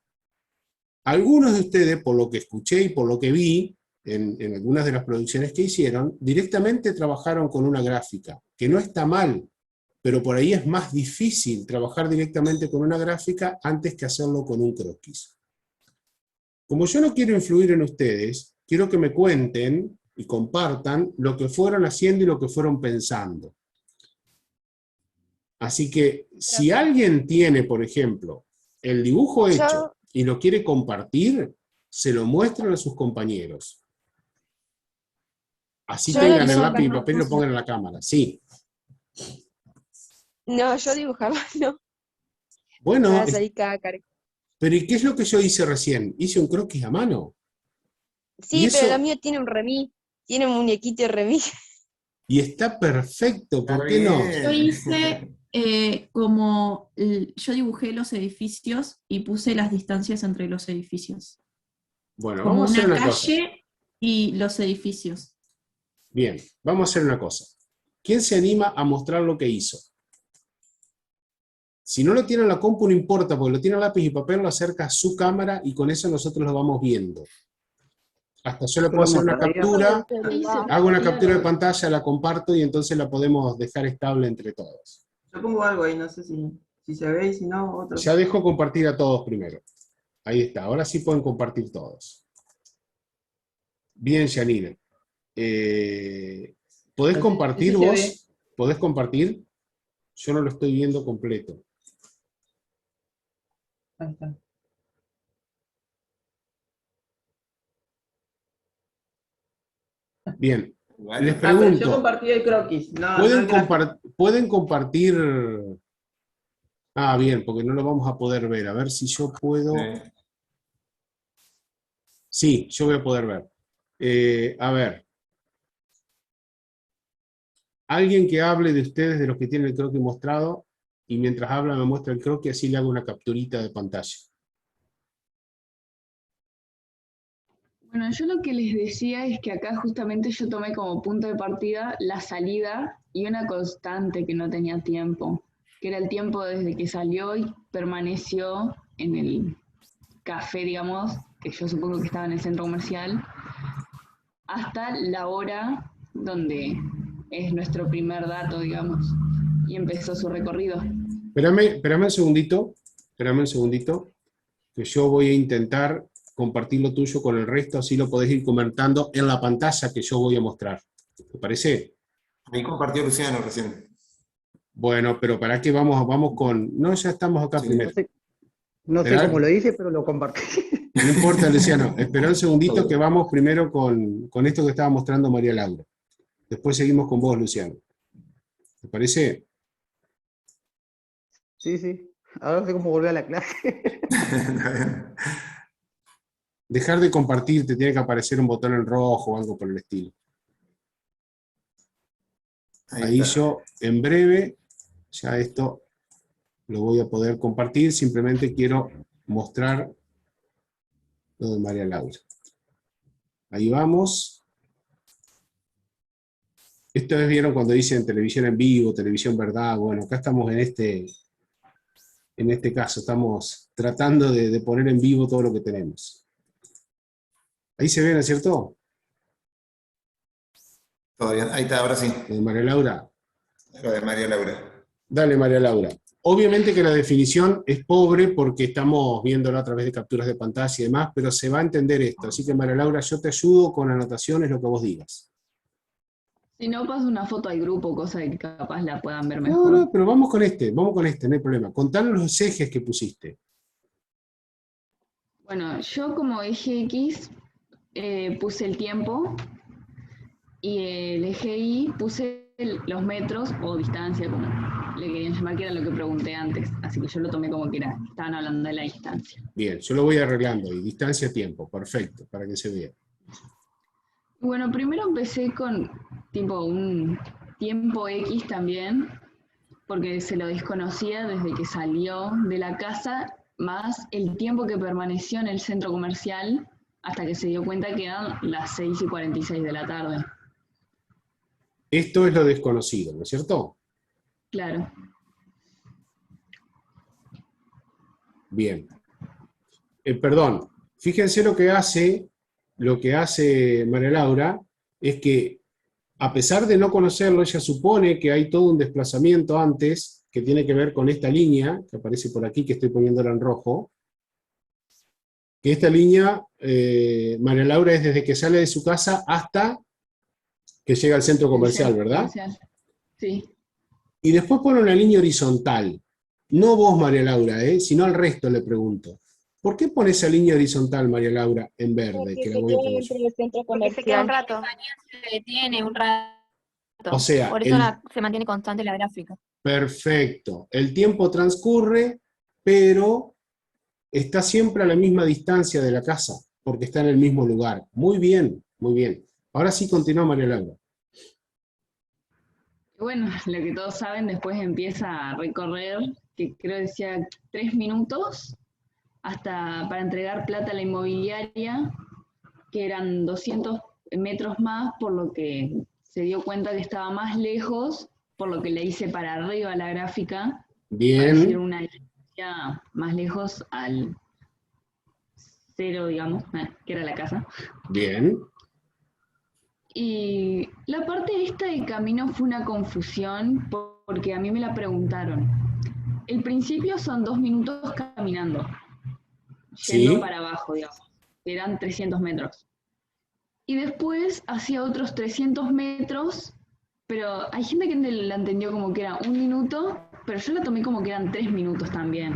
Algunos de ustedes, por lo que escuché y por lo que vi en algunas de las producciones que hicieron, directamente trabajaron con una gráfica, que no está mal, pero por ahí es más difícil trabajar directamente con una gráfica antes que hacerlo con un croquis. Como yo no quiero influir en ustedes, quiero que me cuenten y compartan lo que fueron haciendo y lo que fueron pensando. Así que, si alguien tiene, por ejemplo, el dibujo hecho y lo quiere compartir, se lo muestran a sus compañeros. Así Yo tengan lo el hice lápiz y con- papel y lo pongan en la cámara. Sí. No, yo dibujaba, no. Me Bueno, va a salir cada caricatura. pero ¿y qué es lo que yo hice recién? Hice un croquis a mano. Sí, Y pero eso, lo mío tiene un remis. Tiene un muñequito de remis. y está perfecto, ¿por Está qué no? Yo bien. hice yo dibujé los edificios y puse las distancias entre los edificios. Bueno, Como vamos a hacer una una cosa. calle y los edificios. Bien, vamos a hacer una cosa. ¿Quién se anima a mostrar lo que hizo? Si no lo tiene en la compu, no importa, porque lo tiene en lápiz y papel, lo acerca a su cámara y con eso nosotros lo vamos viendo. Hasta yo le puedo hacer una captura, hago una captura de pantalla, la comparto y entonces la podemos dejar estable entre todos. Yo pongo algo ahí, no sé si se ve y si no, otro. Ya dejo compartir a todos primero. Ahí está, ahora sí pueden compartir todos. Bien, Yanire. ¿Podés compartir sí se vos? ve. ¿Podés compartir? Yo no lo estoy viendo completo. Ahí está. Bien, les Ah, pero yo pregunto, compartí el croquis. No, ¿pueden, no el gráfico. ¿pueden compartir? Ah, bien, porque no lo vamos a poder ver. A ver si yo puedo. Sí, yo voy a poder ver. A ver. Alguien que hable de ustedes, de los que tienen el croquis mostrado, y mientras habla me muestra el croquis, así le hago una capturita de pantalla. Bueno, yo lo que les decía es que acá justamente yo tomé como punto de partida la salida y una constante que no tenía tiempo, que era el tiempo desde que salió y permaneció en el café, digamos, que yo supongo que estaba en el centro comercial, hasta la hora donde es nuestro primer dato, digamos, y empezó su recorrido. Espérame un segundito, que yo voy a intentar compartir lo tuyo con el resto, así lo podés ir comentando en la pantalla que yo voy a mostrar. ¿Te parece? Ahí compartió Luciano recién. Bueno, pero ¿para qué vamos con...? No, ya estamos acá primero. No sé Esperá. cómo lo hice, pero lo compartí. No importa, Luciano. Espera un segundito que vamos primero con esto que estaba mostrando María Laura. Después seguimos con vos, Luciano. ¿Te parece? Sí, sí. Ahora no sé cómo volver a la clase. Dejar de compartir, te tiene que aparecer un botón en rojo o algo por el estilo. Ahí está. yo, en breve, ya esto lo voy a poder compartir. Simplemente quiero mostrar lo de María Laura. Ahí vamos. Esto es, vieron cuando dicen televisión en vivo, televisión verdad. Bueno, acá estamos en este caso, estamos tratando de poner en vivo todo lo que tenemos. Ahí se ve, ¿no es cierto? Todavía, ahí está, ahora sí. Lo de María Laura. Lo de María Laura. Dale, María Laura. Obviamente que la definición es pobre porque estamos viéndola a través de capturas de pantalla y demás, pero se va a entender esto. Así que, María Laura, yo te ayudo con anotaciones, lo que vos digas. Si no, paso una foto al grupo, cosa de que capaz la puedan ver No, mejor. no, pero vamos con este, no hay problema. Contanos los ejes que pusiste. Bueno, yo como eje X puse el tiempo y el eje Y puse los metros o distancia, como le querían llamar, que era lo que pregunté antes. Así que yo lo tomé como que estaban hablando de la distancia. Bien, yo lo voy arreglando ahí. Distancia, tiempo, perfecto, para que se vea. Bueno, primero empecé con tipo un tiempo X también, porque se lo desconocía desde que salió de la casa, más el tiempo que permaneció en el centro comercial hasta que se dio cuenta que eran las 6:46 de la tarde. Esto es lo desconocido, ¿no es cierto? Claro. Bien. Perdón, fíjense lo que hace María Laura, es que a pesar de no conocerlo, ella supone que hay todo un desplazamiento antes que tiene que ver con esta línea, que aparece por aquí, que estoy poniéndola en rojo, que esta línea, María Laura, es desde que sale de su casa hasta que llega al centro comercial, ¿verdad? Sí. Y después pone una línea horizontal. No vos, María Laura, sino al resto le pregunto. ¿Por qué pone esa línea horizontal, María Laura, en verde? Porque Que la se voy a queda poner dentro yo? del centro Porque se queda un comercial. rato. Se detiene un rato. O sea, Por eso se mantiene constante la gráfica. perfecto. El tiempo transcurre, pero está siempre a la misma distancia de la casa, porque está en el mismo lugar. Muy bien, muy bien. Ahora sí continúa María Laura. Bueno, lo que todos saben, después empieza a recorrer, que creo decía 3 minutos, hasta para entregar plata a la inmobiliaria, que eran 200 metros más, por lo que se dio cuenta que estaba más lejos, por lo que le hice para arriba la gráfica, para decir Bien, una distancia más lejos al 0, digamos, que era la casa. bien. Y la parte esta del camino fue una confusión porque a mí me la preguntaron. El principio son 2 minutos caminando, yendo Sí, para abajo, digamos, eran 300 metros. Y después hacía otros 300 metros, pero hay gente que la entendió como que era 1 minuto, pero yo la tomé como que eran 3 minutos también.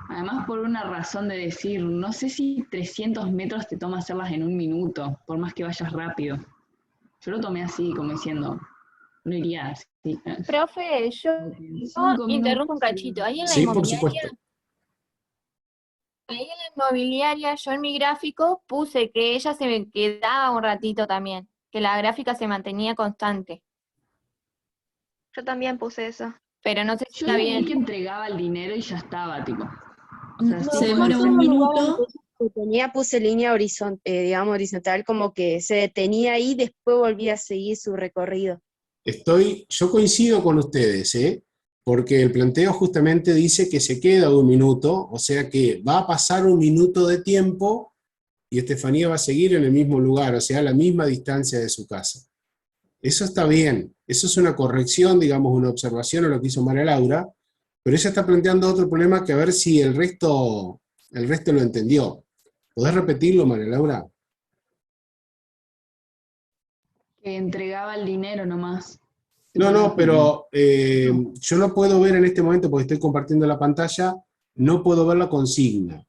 Además por una razón de decir, no sé si 300 metros te toma hacerlas en 1 minuto, por más que vayas rápido. Yo lo tomé así, como diciendo, no iría así. Profe, yo interrumpo un cachito. Ahí en la sí, por inmobiliaria, supuesto. yo en mi gráfico puse que ella se me quedaba un ratito también, que la gráfica se mantenía constante. Yo también puse eso. Pero no sé si Yo está leí bien. que entregaba el dinero y ya estaba, tipo. O sea, No, sí, Se yo demora en un todo lugar minuto. donde tenía puse línea digamos, horizontal, como que se detenía ahí y después volvía a seguir su recorrido. Yo coincido con ustedes, porque el planteo justamente dice que se queda 1 minuto, o sea que va a pasar 1 minuto de tiempo y Estefanía va a seguir en el mismo lugar, o sea, a la misma distancia de su casa. Eso está bien, eso es una corrección, digamos, una observación a lo que hizo María Laura, pero ella está planteando otro problema que a ver si el resto lo entendió. ¿Podés repetirlo, María Laura? que entregaba el dinero nomás. No, pero yo no puedo ver en este momento, porque estoy compartiendo la pantalla, no puedo ver la consigna.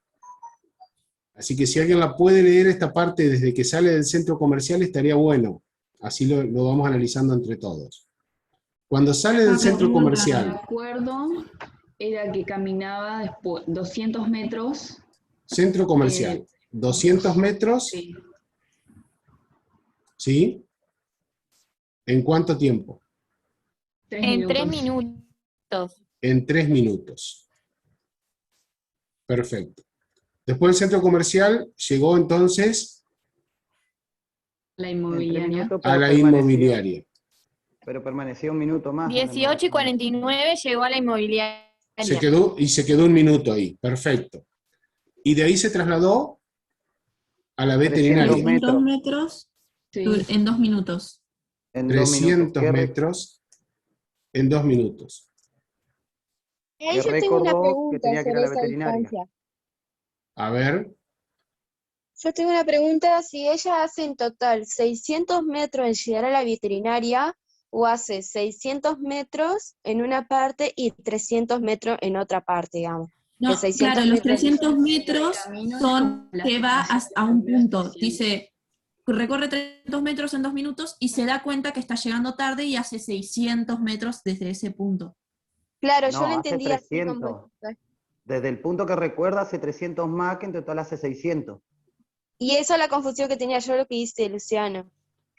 Así que si alguien la puede leer esta parte desde que sale del centro comercial, estaría bueno. Así lo vamos analizando entre todos. Cuando sale del Una centro pregunta, me comercial, acuerdo, era que caminaba después 200 metros. centro comercial, 200 metros, Sí, ¿sí? ¿En cuánto tiempo? 3 En 3 minutos. minutos. En 3 minutos. Perfecto. Después del centro comercial llegó entonces La En 3 inmobiliaria. minutos, a la inmobiliaria. pero permaneció un minuto más. 18 y 49 llegó a la inmobiliaria. Se quedó 1 minuto ahí. Perfecto. Y de ahí se trasladó a la 300 veterinaria. 300 metros Sí. en 2 minutos. En 2 minutos. 300 metros en 2 minutos. Ahí yo tengo una recordó que pregunta tenía que ir a sobre la esa veterinaria. distancia. A ver, Yo tengo una pregunta, si ella hace en total 600 metros en llegar a la veterinaria o hace 600 metros en una parte y 300 metros en otra parte, digamos. No, Que 600 claro, los metros 300 metros camino son es como que va las a un primeras punto. 300. Dice, recorre 300 metros en 2 minutos y se da cuenta que está llegando tarde y hace 600 metros desde ese punto. Claro, yo No, lo hace entendí así 300. como... Desde el punto que recuerda hace 300 más, que en total hace 600. Y esa es la confusión que tenía yo lo que hice, Luciano.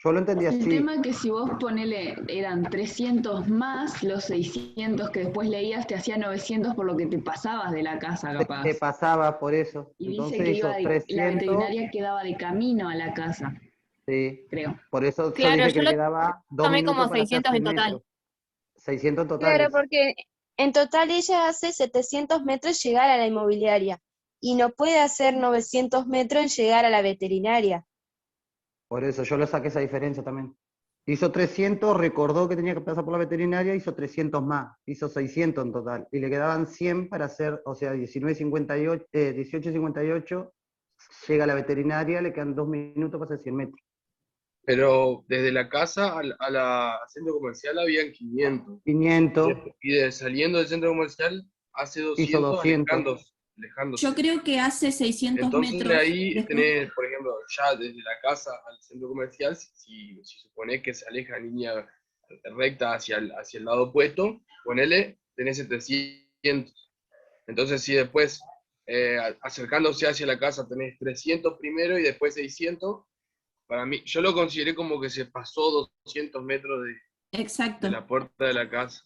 Yo lo entendí El así. tema es que si vos ponele, eran 300 más los 600 que después leías, te hacía 900 por lo que te pasabas de la casa, capaz. Te pasaba por eso. Y Entonces dice que hizo la 300. veterinaria quedaba de camino a la casa, Sí. creo. Por eso yo Claro, dije yo que lo le quedaba 2 tomé minutos como para hacer 600 en 100 total. metros. 600 Claro, totales. porque en total ella hace 700 metros llegar a la inmobiliaria y no puede hacer 900 metros en llegar a la veterinaria. Por eso yo le saqué esa diferencia también. Hizo 300, recordó que tenía que pasar por la veterinaria, hizo 300 más. Hizo 600 en total. Y le quedaban 100 para hacer, o sea, 18:58, llega a la veterinaria, le quedan 2 minutos para hacer 100 metros. Pero desde la casa al centro comercial habían 500. 500, Y saliendo del centro comercial hace hizo 200, 200. alejándose. Yo creo que hace 600 Entonces metros. ahí después- tenés, por ejemplo, ya desde la casa al centro comercial, si suponés que se aleja en línea recta hacia el lado opuesto, ponele, tenés 700. Entonces si después, acercándose hacia la casa, tenés 300 primero y después 600, para mí, yo lo consideré como que se pasó 200 metros Exacto. de la puerta de la casa.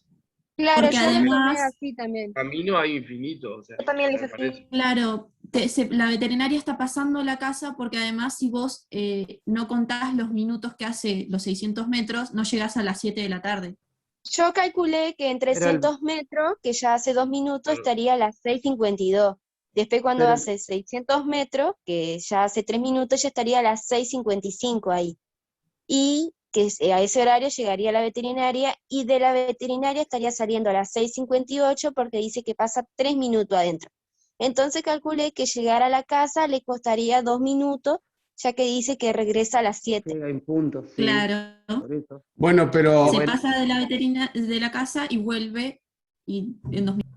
Claro, Porque yo lo tomé además, así también. Camino hay infinito, o sea, Yo también lo me hice así. parece. claro, la veterinaria está pasando la casa porque además si vos no contás los minutos que hace los 600 metros, no llegás a las 7 de la tarde. Yo calculé que en 300 metros, que ya hace 2 minutos, estaría a las 6:52. Después cuando Pero- hace 600 metros, que ya hace 3 minutos, ya estaría a las 6:55 ahí. Y que a ese horario llegaría a la veterinaria y de la veterinaria estaría saliendo a las 6:58 porque dice que pasa 3 minutos adentro. Entonces calculé que llegar a la casa le costaría 2 minutos, ya que dice que regresa a las 7. Llega en puntos, sí. Claro. Por eso. bueno, pero Se pasa de la de la casa y vuelve y en 2 minutos.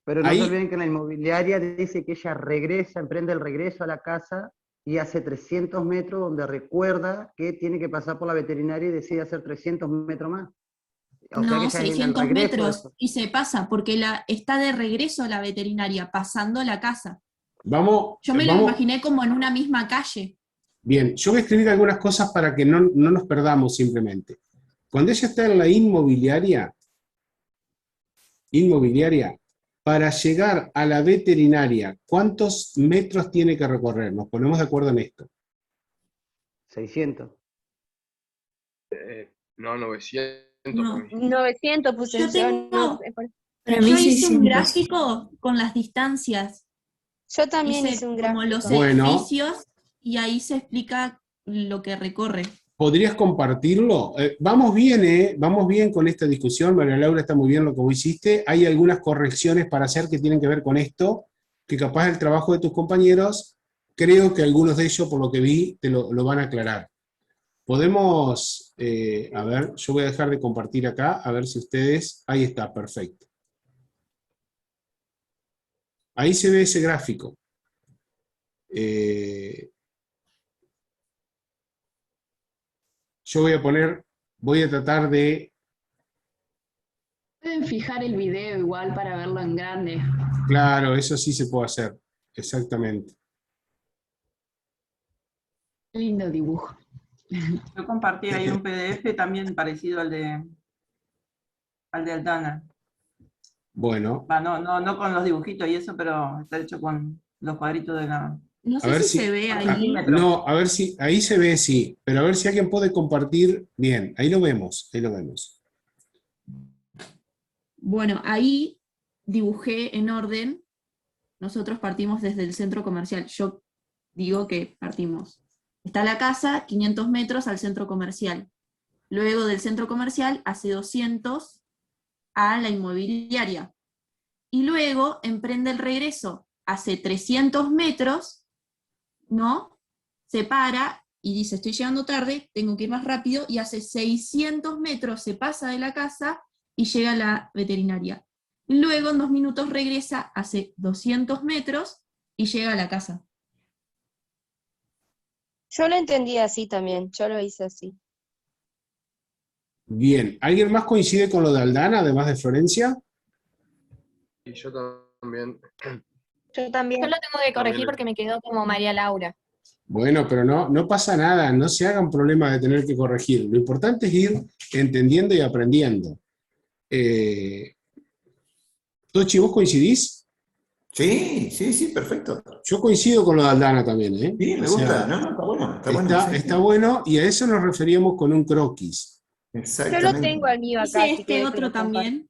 Pero no Ahí- se olviden que en la inmobiliaria dice que ella regresa, emprende el regreso a la casa y hace 300 metros donde recuerda que tiene que pasar por la veterinaria y decide hacer 300 metros más. O sea que No, ya en el 600 regreso de metros eso. y se pasa porque está de regreso a la veterinaria, pasando la casa. vamos, Yo me lo vamos, imaginé como en una misma calle. bien, yo voy a escribir algunas cosas para que no nos perdamos simplemente. Cuando ella está en la inmobiliaria, para llegar a la veterinaria, ¿cuántos metros tiene que recorrer? Nos ponemos de acuerdo en esto. 600. No, 900 No. para mí. 900 puse Yo yo, tengo- no, Para mí Yo hice un 600. gráfico con las distancias. yo también Hice hice un como gráfico. los Bueno. edificios y ahí se explica lo que recorre. ¿Podrías compartirlo? Vamos bien, vamos bien con esta discusión. María Laura, está muy bien lo que vos hiciste. Hay algunas correcciones para hacer que tienen que ver con esto, que capaz el trabajo de tus compañeros, creo que algunos de ellos, por lo que vi, te lo van a aclarar. Podemos, a ver, yo voy a dejar de compartir acá, a ver si ustedes, ahí está, perfecto. Ahí se ve ese gráfico. yo voy a tratar de... Pueden fijar el video igual para verlo en grande. Claro, eso sí se puede hacer, exactamente. Lindo dibujo. Yo compartí ahí un PDF también parecido al de Aldana. Bueno, No con los dibujitos y eso, pero está hecho con los cuadritos de la... No a sé ver si si... se ve ahí. No, a ver si... Ahí se ve, sí, pero a ver si alguien puede compartir. Bien, ahí lo vemos, ahí lo vemos. Bueno, ahí dibujé en orden. Nosotros partimos desde el centro comercial. Yo digo que partimos. Está la casa, 500 metros al centro comercial. Luego del centro comercial hace 200 a la inmobiliaria. Y luego emprende el regreso. Hace 300 metros, ¿no? Se para y dice, estoy llegando tarde, tengo que ir más rápido, y hace 600 metros, se pasa de la casa y llega a la veterinaria. Luego, en 2 minutos, regresa, hace 200 metros y llega a la casa. Yo lo entendí así también, yo lo hice así. Bien, ¿alguien más coincide con lo de Aldana, además de Florencia? Y yo también. Yo también. Yo lo tengo que corregir porque me quedó como María Laura. Bueno, pero no pasa nada, no se hagan problema de tener que corregir. Lo importante es ir entendiendo y aprendiendo. Tochi, ¿vos coincidís? Sí, perfecto. Yo coincido con lo de Aldana también, ¿eh? Sí, me O sea, gusta, ¿no? Está bueno. Está bueno, y a eso nos referíamos con un croquis. Yo lo tengo al mío acá. Hice si querés que otro lo comparta. también,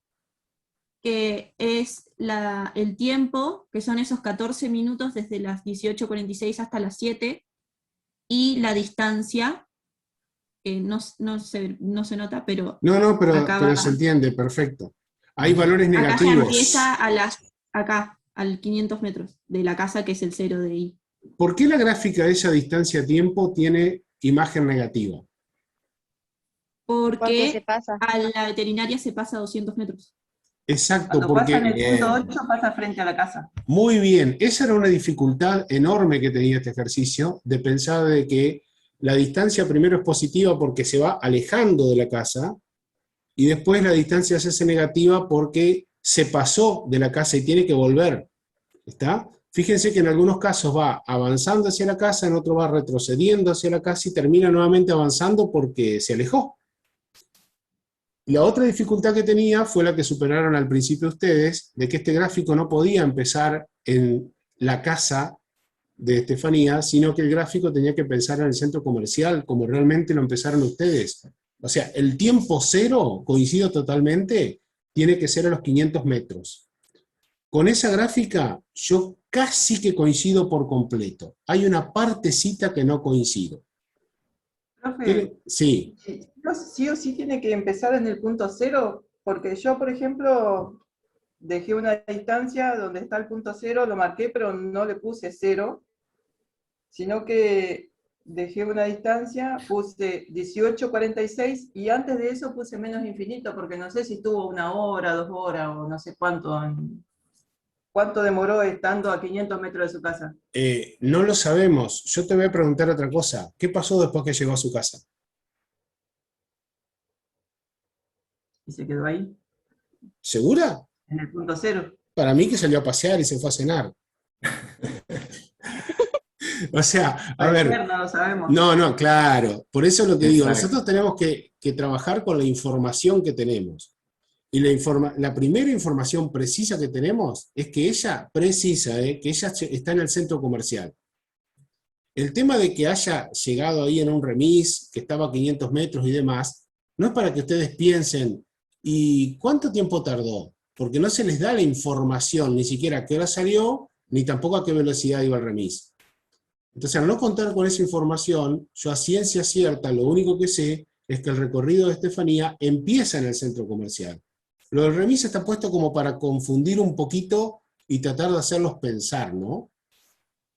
que es el tiempo, que son esos 14 minutos desde las 18:46 hasta las 7, y la distancia, que no se nota, pero No, acá pero va. se entiende, perfecto. Hay valores Acá ya negativos. empieza acá, al 500 metros de la casa, que es el 0 de I. ¿Por qué la gráfica de esa distancia-tiempo tiene imagen negativa? Porque se Porque pasa. a la veterinaria se pasa 200 metros. Exacto, Cuando pasa en porque... el punto 8 pasa frente a la casa. Muy bien, esa era una dificultad enorme que tenía este ejercicio, de pensar de que la distancia primero es positiva porque se va alejando de la casa, y después la distancia se hace negativa porque se pasó de la casa y tiene que volver. ¿Está? Fíjense que en algunos casos va avanzando hacia la casa, en otros va retrocediendo hacia la casa y termina nuevamente avanzando porque se alejó. La otra dificultad que tenía fue la que superaron al principio ustedes, de que este gráfico no podía empezar en la casa de Estefanía, sino que el gráfico tenía que pensar en el centro comercial, como realmente lo empezaron ustedes. O sea, el tiempo cero, coincido totalmente, tiene que ser a los 500 metros. Con esa gráfica, yo casi que coincido por completo. Hay una partecita que no coincido. Profe, Sí. sí o sí tiene que empezar en el punto 0, porque yo, por ejemplo, dejé una distancia donde está el punto 0, lo marqué, pero no le puse 0, sino que dejé una distancia, puse 18:46, y antes de eso puse menos infinito, porque no sé si estuvo 1 hora, 2 horas, o no sé cuánto demoró estando a 500 metros de su casa. No lo sabemos. Yo te voy a preguntar otra cosa. ¿Qué pasó después que llegó a su casa? Y se quedó ahí, ¿Segura? en el punto 0. Para mí que salió a pasear y se fue a cenar. O sea, a ver. No lo sabemos. No, claro. Por eso es lo que digo. Exacto. Nosotros tenemos que trabajar con la información que tenemos. Y la primera información precisa que tenemos es que ella precisa, que ella está en el centro comercial. El tema de que haya llegado ahí en un remis, que estaba a 500 metros y demás, no es para que ustedes piensen, ¿y cuánto tiempo tardó? Porque no se les da la información, ni siquiera a qué hora salió, ni tampoco a qué velocidad iba el remis. Entonces, al no contar con esa información, yo a ciencia cierta, lo único que sé es que el recorrido de Estefanía empieza en el centro comercial. Lo del remis está puesto como para confundir un poquito y tratar de hacerlos pensar, ¿no?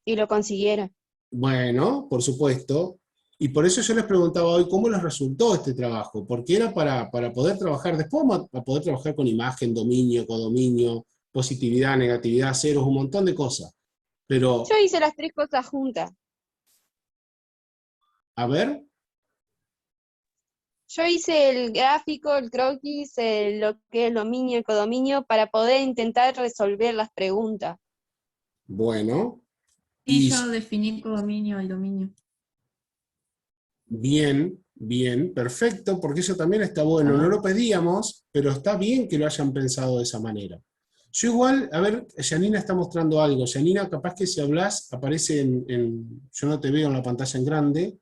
Y lo consiguieron. Bueno, por supuesto. Y por eso yo les preguntaba hoy cómo les resultó este trabajo, porque era para poder trabajar, después vamos a poder trabajar con imagen, dominio, codominio, positividad, negatividad, ceros, un montón de cosas. Pero, Yo hice las 3 cosas juntas. a ver, Yo hice el gráfico, el croquis, lo que es dominio y codominio, para poder intentar resolver las preguntas. Bueno, Y y yo definí codominio y dominio. bien, bien, perfecto, porque eso también está bueno. No lo pedíamos, pero está bien que lo hayan pensado de esa manera. Yo igual, a ver, Janina está mostrando algo. Janina, capaz que si hablas, aparece yo no te veo en la pantalla en grande.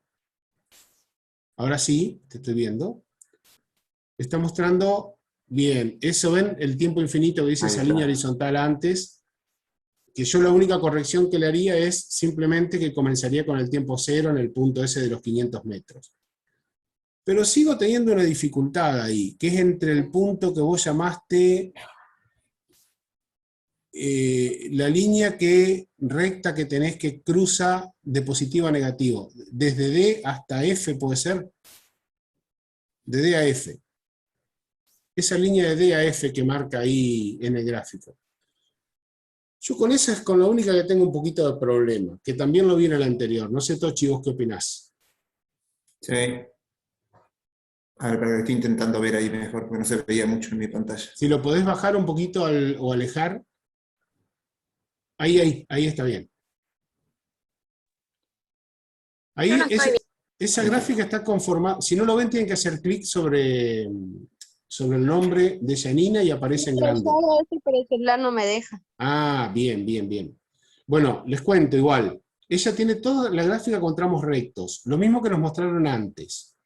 Ahora sí, te estoy viendo. Está mostrando, bien, eso ven, el tiempo infinito que dice Ahí esa está. línea horizontal antes, que yo la única corrección que le haría es simplemente que comenzaría con el tiempo cero en el punto ese de los 500 metros. Pero sigo teniendo una dificultad ahí, que es entre el punto que vos llamaste la línea recta que tenés que cruza de positivo a negativo. Desde D hasta F, ¿puede ser? De D a F. Esa línea de D a F que marca ahí en el gráfico. Yo con esa es con la única que tengo un poquito de problema, que también lo vi en el anterior. No sé, Tochi, ¿vos qué opinás? Sí. A ver, pero estoy intentando ver ahí mejor, porque no se veía mucho en mi pantalla. Si lo podés bajar un poquito o alejar. Ahí está bien. Ahí Yo no estoy bien. esa gráfica está conformada. Si no lo ven, tienen que hacer clic sobre el nombre de Janina y aparece en grande. Pero el celular no me deja. Ah, bien, bien, bien. Bueno, les cuento igual. Ella tiene toda la gráfica con tramos rectos, lo mismo que nos mostraron antes.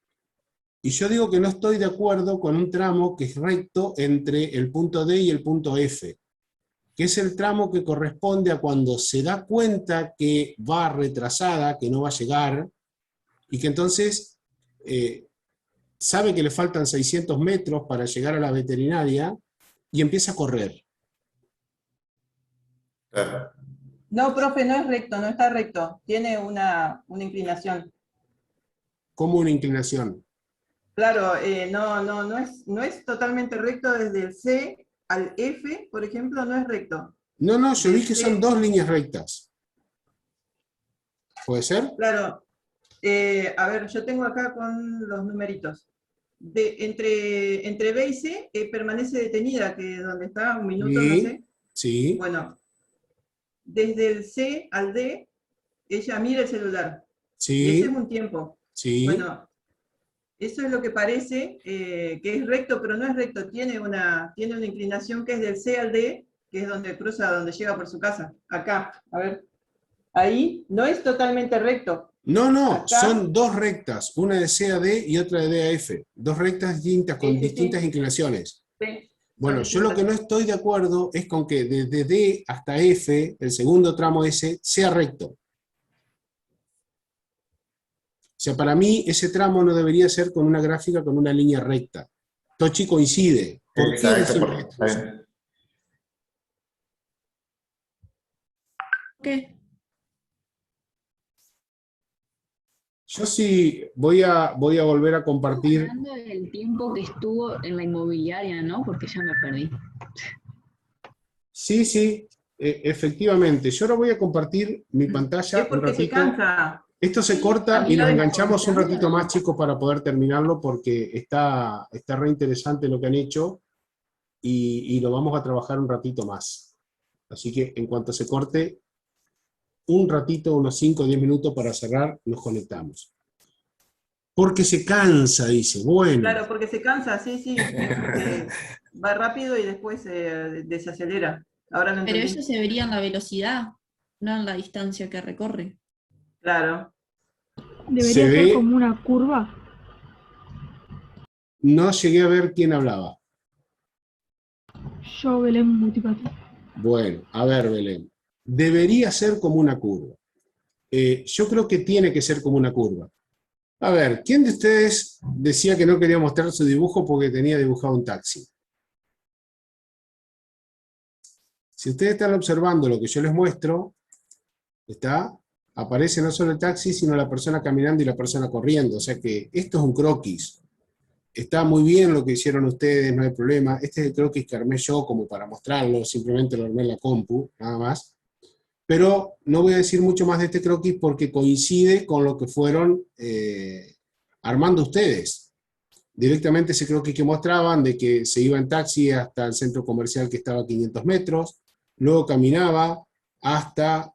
Y yo digo que no estoy de acuerdo con un tramo que es recto entre el punto D y el punto F, que es el tramo que corresponde a cuando se da cuenta que va retrasada, que no va a llegar, y que entonces sabe que le faltan 600 metros para llegar a la veterinaria y empieza a correr. Claro. No, profe, no es recto, no está recto. Tiene una inclinación. Como una inclinación. Claro, no es totalmente recto desde el C al F, por ejemplo, no es recto. No, no, yo vi que Desde- son dos líneas rectas. ¿Puede ser? Claro. A ver, yo tengo acá con los numeritos. Entre B y C permanece detenida, que donde está un minuto, no Sí, sé. sí, Bueno, desde el C al D, ella mira el celular. Y ese es sí, un tiempo. sí. Bueno, eso es lo que parece que es recto, pero no es recto. Tiene una inclinación que es del C al D, que es donde cruza, donde llega por su casa. Acá, a ver. Ahí no es totalmente recto. No, no, Acá, son dos rectas, una de C a D y otra de D a F. Dos rectas distintas, con sí, distintas sí. inclinaciones. Sí, Bueno, son yo lo que no estoy de acuerdo es con que desde D hasta F, el segundo tramo ese, sea recto. O sea, para mí ese tramo no debería ser con una gráfica con una línea recta. Tochi coincide. ¿Por qué? Exacto, Decime. porque está bien. ¿Qué? Yo sí voy a volver a compartir. Hablando del tiempo que estuvo en la inmobiliaria, ¿no? Porque ya me perdí. Sí, sí, efectivamente. Yo ahora voy a compartir mi pantalla Es un porque se ratito. cansa. Esto se A corta mí y lo nos de la enganchamos un inmobiliaria, ratito más, chicos, para poder terminarlo, porque está re interesante lo que han hecho y lo vamos a trabajar un ratito más. Así que en cuanto se corte, un ratito, unos 5 o 10 minutos para cerrar, nos conectamos. Porque se cansa, dice. Bueno, Claro, porque se cansa, sí. Va rápido y después se desacelera. Ahora lo Pero entendí. eso se vería en la velocidad, no en la distancia que recorre. Claro. se ve, una curva. no llegué a ver quién hablaba. Yo, Belén Multipati. Bueno, a ver, Belén. Debería ser como una curva. Yo creo que tiene que ser como una curva. A ver, ¿quién de ustedes decía que no quería mostrar su dibujo porque tenía dibujado un taxi? Si ustedes están observando lo que yo les muestro, aparece no solo el taxi, sino la persona caminando y la persona corriendo. O sea que esto es un croquis. Está muy bien lo que hicieron ustedes, no hay problema. Este es el croquis que armé yo como para mostrarlo, simplemente lo armé en la compu, nada más. Pero no voy a decir mucho más de este croquis porque coincide con lo que fueron armando ustedes. directamente ese croquis que mostraban de que se iba en taxi hasta el centro comercial que estaba a 500 metros, luego caminaba hasta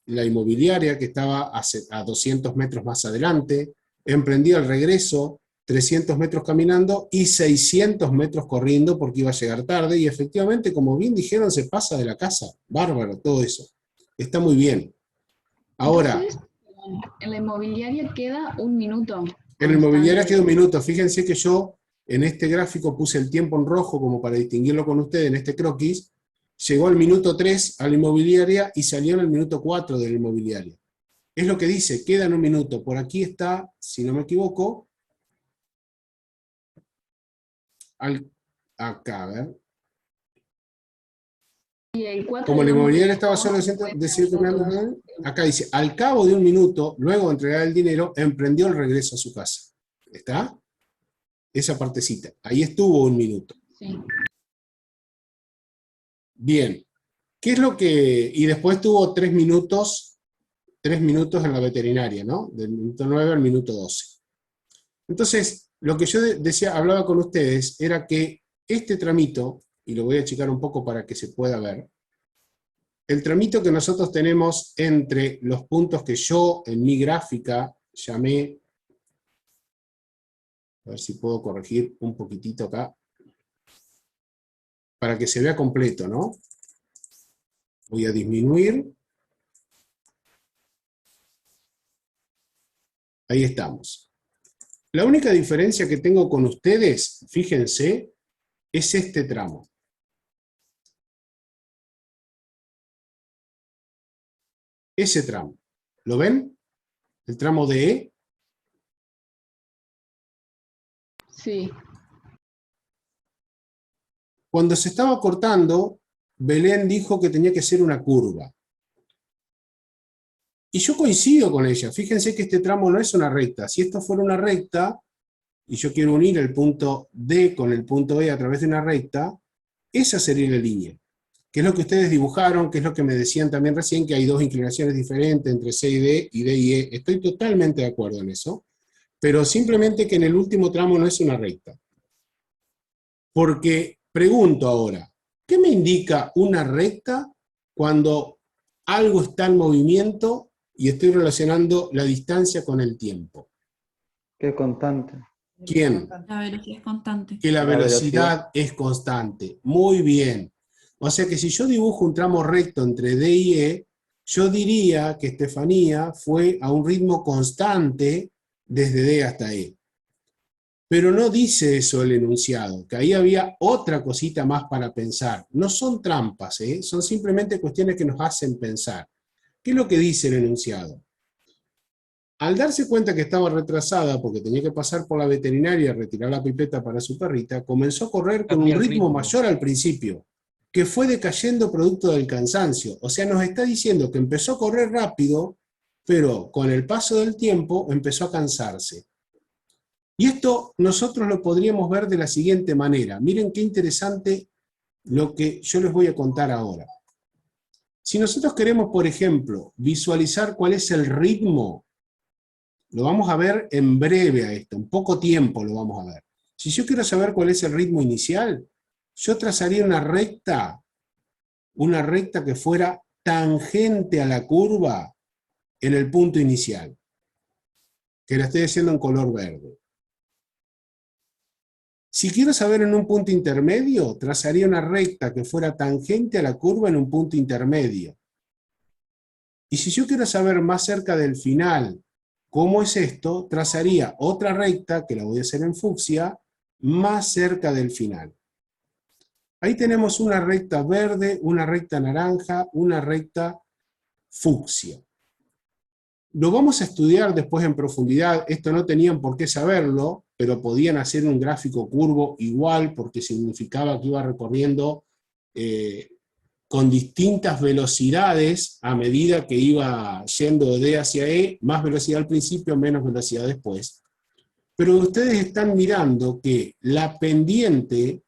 la inmobiliaria que estaba a 200 metros más adelante, emprendía el regreso, 300 metros caminando y 600 metros corriendo porque iba a llegar tarde, y efectivamente, como bien dijeron, se pasa de la casa. Bárbaro, todo eso. Está muy bien. Ahora, Entonces, en la inmobiliaria queda 1 minuto. en la inmobiliaria constante. queda 1 minuto. Fíjense que yo en este gráfico puse el tiempo en rojo como para distinguirlo con ustedes en este croquis. Llegó al minuto 3 a la inmobiliaria y salió en el minuto 4 de la inmobiliaria. Es lo que dice, queda en 1 minuto. Por aquí está, si no me equivoco, acá, a ver. Y el 4 Como la digamos que inmobiliaria estaba llegó solo de después de nosotros. acá dice, al cabo de 1 minuto, luego de entregar el dinero, emprendió el regreso a su casa. ¿Está? Esa partecita. Ahí estuvo 1 minuto. Sí. Bien. ¿Qué es lo que...? Y después tuvo 3 minutos en la veterinaria, ¿no? Del minuto 9 al minuto 12. Entonces, lo que yo decía, hablaba con ustedes, era que este tramito, y lo voy a achicar un poco para que se pueda ver, el tramito que nosotros tenemos entre los puntos que yo en mi gráfica llamé, a ver si puedo corregir un poquitito acá, para que se vea completo, ¿no? Voy a disminuir. Ahí estamos. La única diferencia que tengo con ustedes, fíjense, es este tramo. Ese tramo. ¿Lo ven? El tramo de E. Sí. Cuando se estaba cortando, Belén dijo que tenía que ser una curva. Y yo coincido con ella. Fíjense que este tramo no es una recta. Si esto fuera una recta, y yo quiero unir el punto D con el punto E a través de una recta, esa sería la línea. Que es lo que ustedes dibujaron, que es lo que me decían también recién, que hay 2 inclinaciones diferentes entre C y D y E. Estoy totalmente de acuerdo en eso. Pero simplemente que en el último tramo no es una recta. Porque, pregunto ahora, ¿qué me indica una recta cuando algo está en movimiento y estoy relacionando la distancia con el tiempo? Que es constante. ¿Quién? La velocidad es constante. Que la La velocidad es constante. Muy bien. O sea que si yo dibujo un tramo recto entre D y E, yo diría que Estefanía fue a un ritmo constante desde D hasta E. Pero no dice eso el enunciado, que ahí había otra cosita más para pensar. No son trampas, son simplemente cuestiones que nos hacen pensar. ¿Qué es lo que dice el enunciado? Al darse cuenta que estaba retrasada porque tenía que pasar por la veterinaria a retirar la pipeta para su perrita, comenzó a correr con un ritmo mayor al principio, que fue decayendo producto del cansancio. O sea, nos está diciendo que empezó a correr rápido, pero con el paso del tiempo empezó a cansarse. Y esto nosotros lo podríamos ver de la siguiente manera. Miren qué interesante lo que yo les voy a contar ahora. Si nosotros queremos, por ejemplo, visualizar cuál es el ritmo, lo vamos a ver en breve a esto, en poco tiempo lo vamos a ver. Si yo quiero saber cuál es el ritmo inicial, yo trazaría una recta que fuera tangente a la curva en el punto inicial, que la estoy haciendo en color verde. Si quiero saber en un punto intermedio, trazaría una recta que fuera tangente a la curva en un punto intermedio. Y si yo quiero saber más cerca del final cómo es esto, trazaría otra recta, que la voy a hacer en fucsia, más cerca del final. Ahí tenemos una recta verde, una recta naranja, una recta fucsia. Lo vamos a estudiar después en profundidad. Esto no tenían por qué saberlo, pero podían hacer un gráfico curvo igual, porque significaba que iba recorriendo con distintas velocidades a medida que iba yendo de D hacia E, más velocidad al principio, menos velocidad después. Pero ustedes están mirando que la pendiente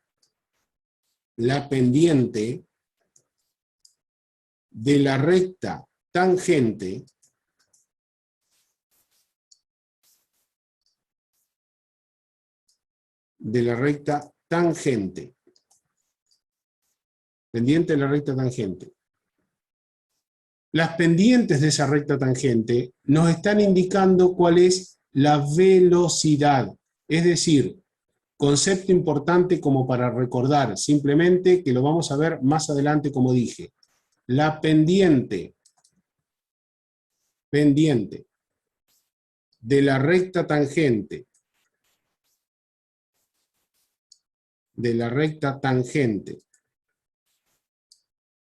de la recta tangente de la recta tangente. Pendiente de la recta tangente. Las pendientes de esa recta tangente nos están indicando cuál es la velocidad. Es decir, concepto importante como para recordar, simplemente que lo vamos a ver más adelante como dije. La pendiente de la recta tangente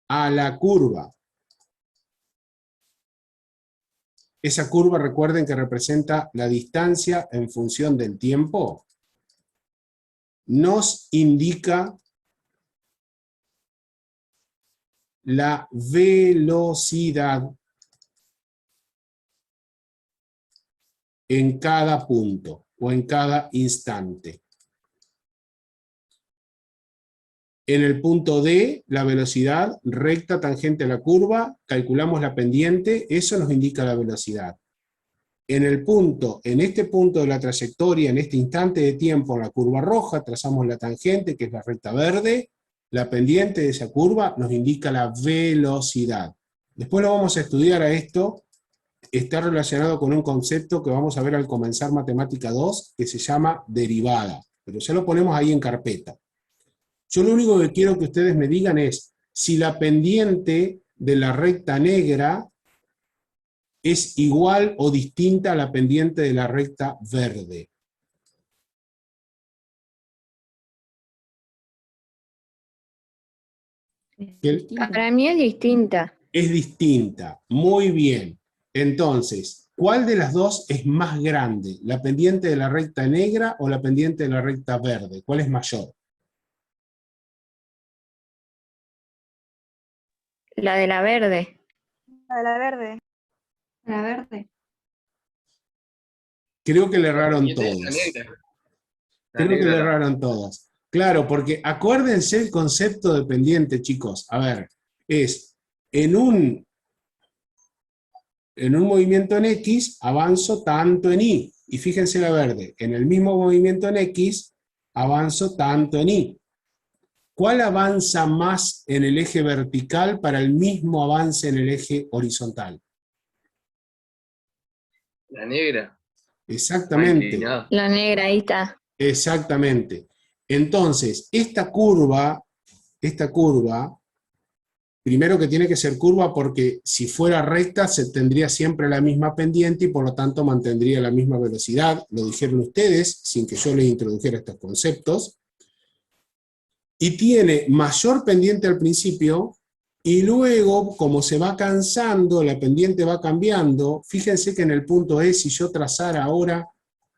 a la curva. Esa curva, recuerden que representa la distancia en función del tiempo, nos indica la velocidad en cada punto o en cada instante. En el punto D, la velocidad recta tangente a la curva, calculamos la pendiente, eso nos indica la velocidad. En este punto de la trayectoria, en este instante de tiempo, en la curva roja, trazamos la tangente, que es la recta verde, la pendiente de esa curva nos indica la velocidad. Después lo vamos a estudiar a esto, está relacionado con un concepto que vamos a ver al comenzar Matemática 2, que se llama derivada, pero ya lo ponemos ahí en carpeta. Yo lo único que quiero que ustedes me digan es si la pendiente de la recta negra es igual o distinta a la pendiente de la recta verde. Para mí es distinta. Es distinta, muy bien. Entonces, ¿cuál de las dos es más grande? ¿La pendiente de la recta negra o la pendiente de la recta verde? ¿Cuál es mayor? La de la verde. La de la verde. La verde. Creo que le erraron La todos. negra. Creo que le erraron todos. Claro, porque acuérdense el concepto de pendiente, chicos. A ver, es en un movimiento en X, avanzo tanto en Y. Y fíjense la verde, en el mismo movimiento en X, avanzo tanto en Y. ¿Cuál avanza más en el eje vertical para el mismo avance en el eje horizontal? La negra. Exactamente. La negra, ahí está. Exactamente. Entonces, esta curva, primero que tiene que ser curva porque si fuera recta se tendría siempre la misma pendiente y por lo tanto mantendría la misma velocidad, lo dijeron ustedes, sin que yo les introdujera estos conceptos, y tiene mayor pendiente al principio, y luego, como se va cansando, la pendiente va cambiando. Fíjense que en el punto E, si yo trazara ahora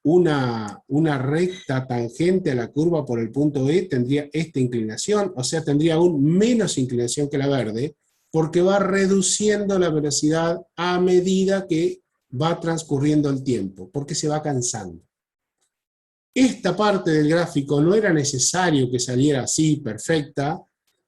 una recta tangente a la curva por el punto E, tendría esta inclinación, o sea, tendría aún menos inclinación que la verde, porque va reduciendo la velocidad a medida que va transcurriendo el tiempo, porque se va cansando. Esta parte del gráfico no era necesario que saliera así, perfecta.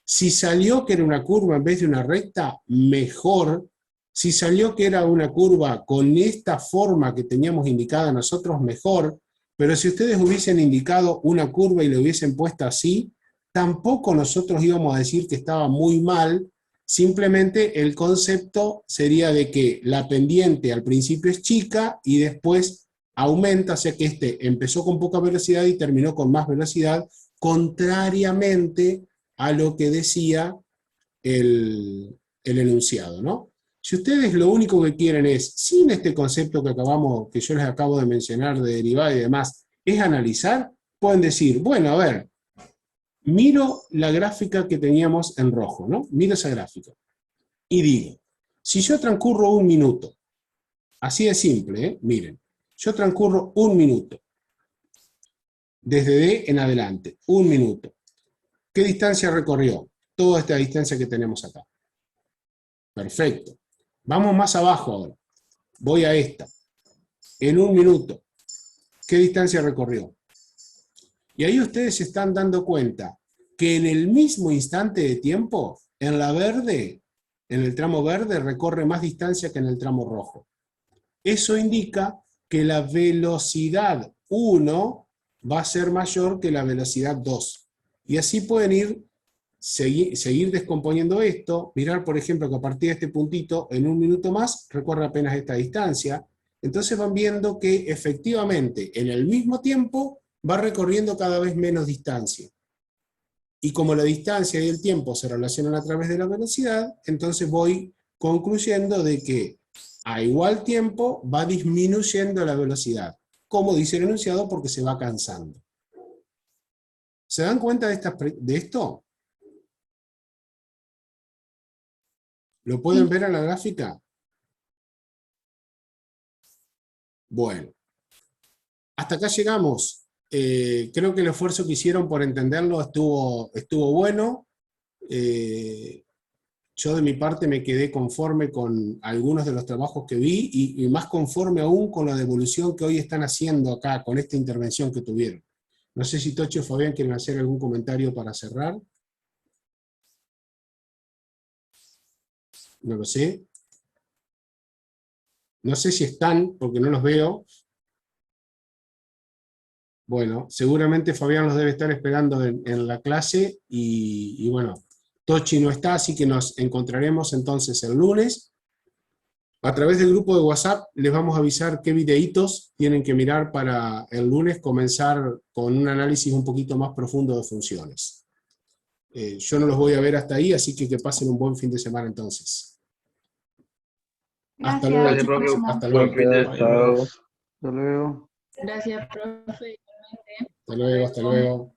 Si salió que era una curva en vez de una recta, mejor. Si salió que era una curva con esta forma que teníamos indicada nosotros, mejor. Pero si ustedes hubiesen indicado una curva y lo hubiesen puesto así, tampoco nosotros íbamos a decir que estaba muy mal. Simplemente el concepto sería de que la pendiente al principio es chica y después aumenta, o sea que este empezó con poca velocidad y terminó con más velocidad, contrariamente a lo que decía el enunciado, ¿no? Si ustedes lo único que quieren es, sin este concepto que yo les acabo de mencionar de derivada y demás, es analizar, pueden decir, bueno, a ver, miro la gráfica que teníamos en rojo, ¿no? Miro esa gráfica y digo, si yo transcurro un minuto, así de simple, ¿eh? Miren, yo transcurro un minuto, desde D en adelante, un minuto. ¿Qué distancia recorrió? Toda esta distancia que tenemos acá. Perfecto. Vamos más abajo ahora. Voy a esta. En un minuto. ¿Qué distancia recorrió? Y ahí ustedes se están dando cuenta que en el mismo instante de tiempo, en la verde, en el tramo verde, recorre más distancia que en el tramo rojo. Eso indica que la velocidad 1 va a ser mayor que la velocidad 2. Y así pueden seguir descomponiendo esto, mirar por ejemplo que a partir de este puntito, en un minuto más, recorre apenas esta distancia. Entonces van viendo que efectivamente en el mismo tiempo va recorriendo cada vez menos distancia. Y como la distancia y el tiempo se relacionan a través de la velocidad, entonces voy concluyendo de que a igual tiempo va disminuyendo la velocidad. Como dice el enunciado, porque se va cansando. ¿Se dan cuenta de esto? ¿Lo pueden ver en la gráfica? Bueno. Hasta acá llegamos. Creo que el esfuerzo que hicieron por entenderlo estuvo bueno. Yo de mi parte me quedé conforme con algunos de los trabajos que vi y más conforme aún con la devolución que hoy están haciendo acá, con esta intervención que tuvieron. No sé si Tocho o Fabián quieren hacer algún comentario para cerrar. No lo sé. No sé si están, porque no los veo. Bueno, seguramente Fabián los debe estar esperando en la clase y bueno, Tochi no está, así que nos encontraremos entonces el lunes. A través del grupo de WhatsApp les vamos a avisar qué videitos tienen que mirar para el lunes comenzar con un análisis un poquito más profundo de funciones. Yo no los voy a ver hasta ahí, así que pasen un buen fin de semana entonces. Hasta luego. Gracias. Gracias, profe. Hasta Buen luego. fin de Chao. Hasta luego. Gracias, profe. Hasta luego, hasta luego.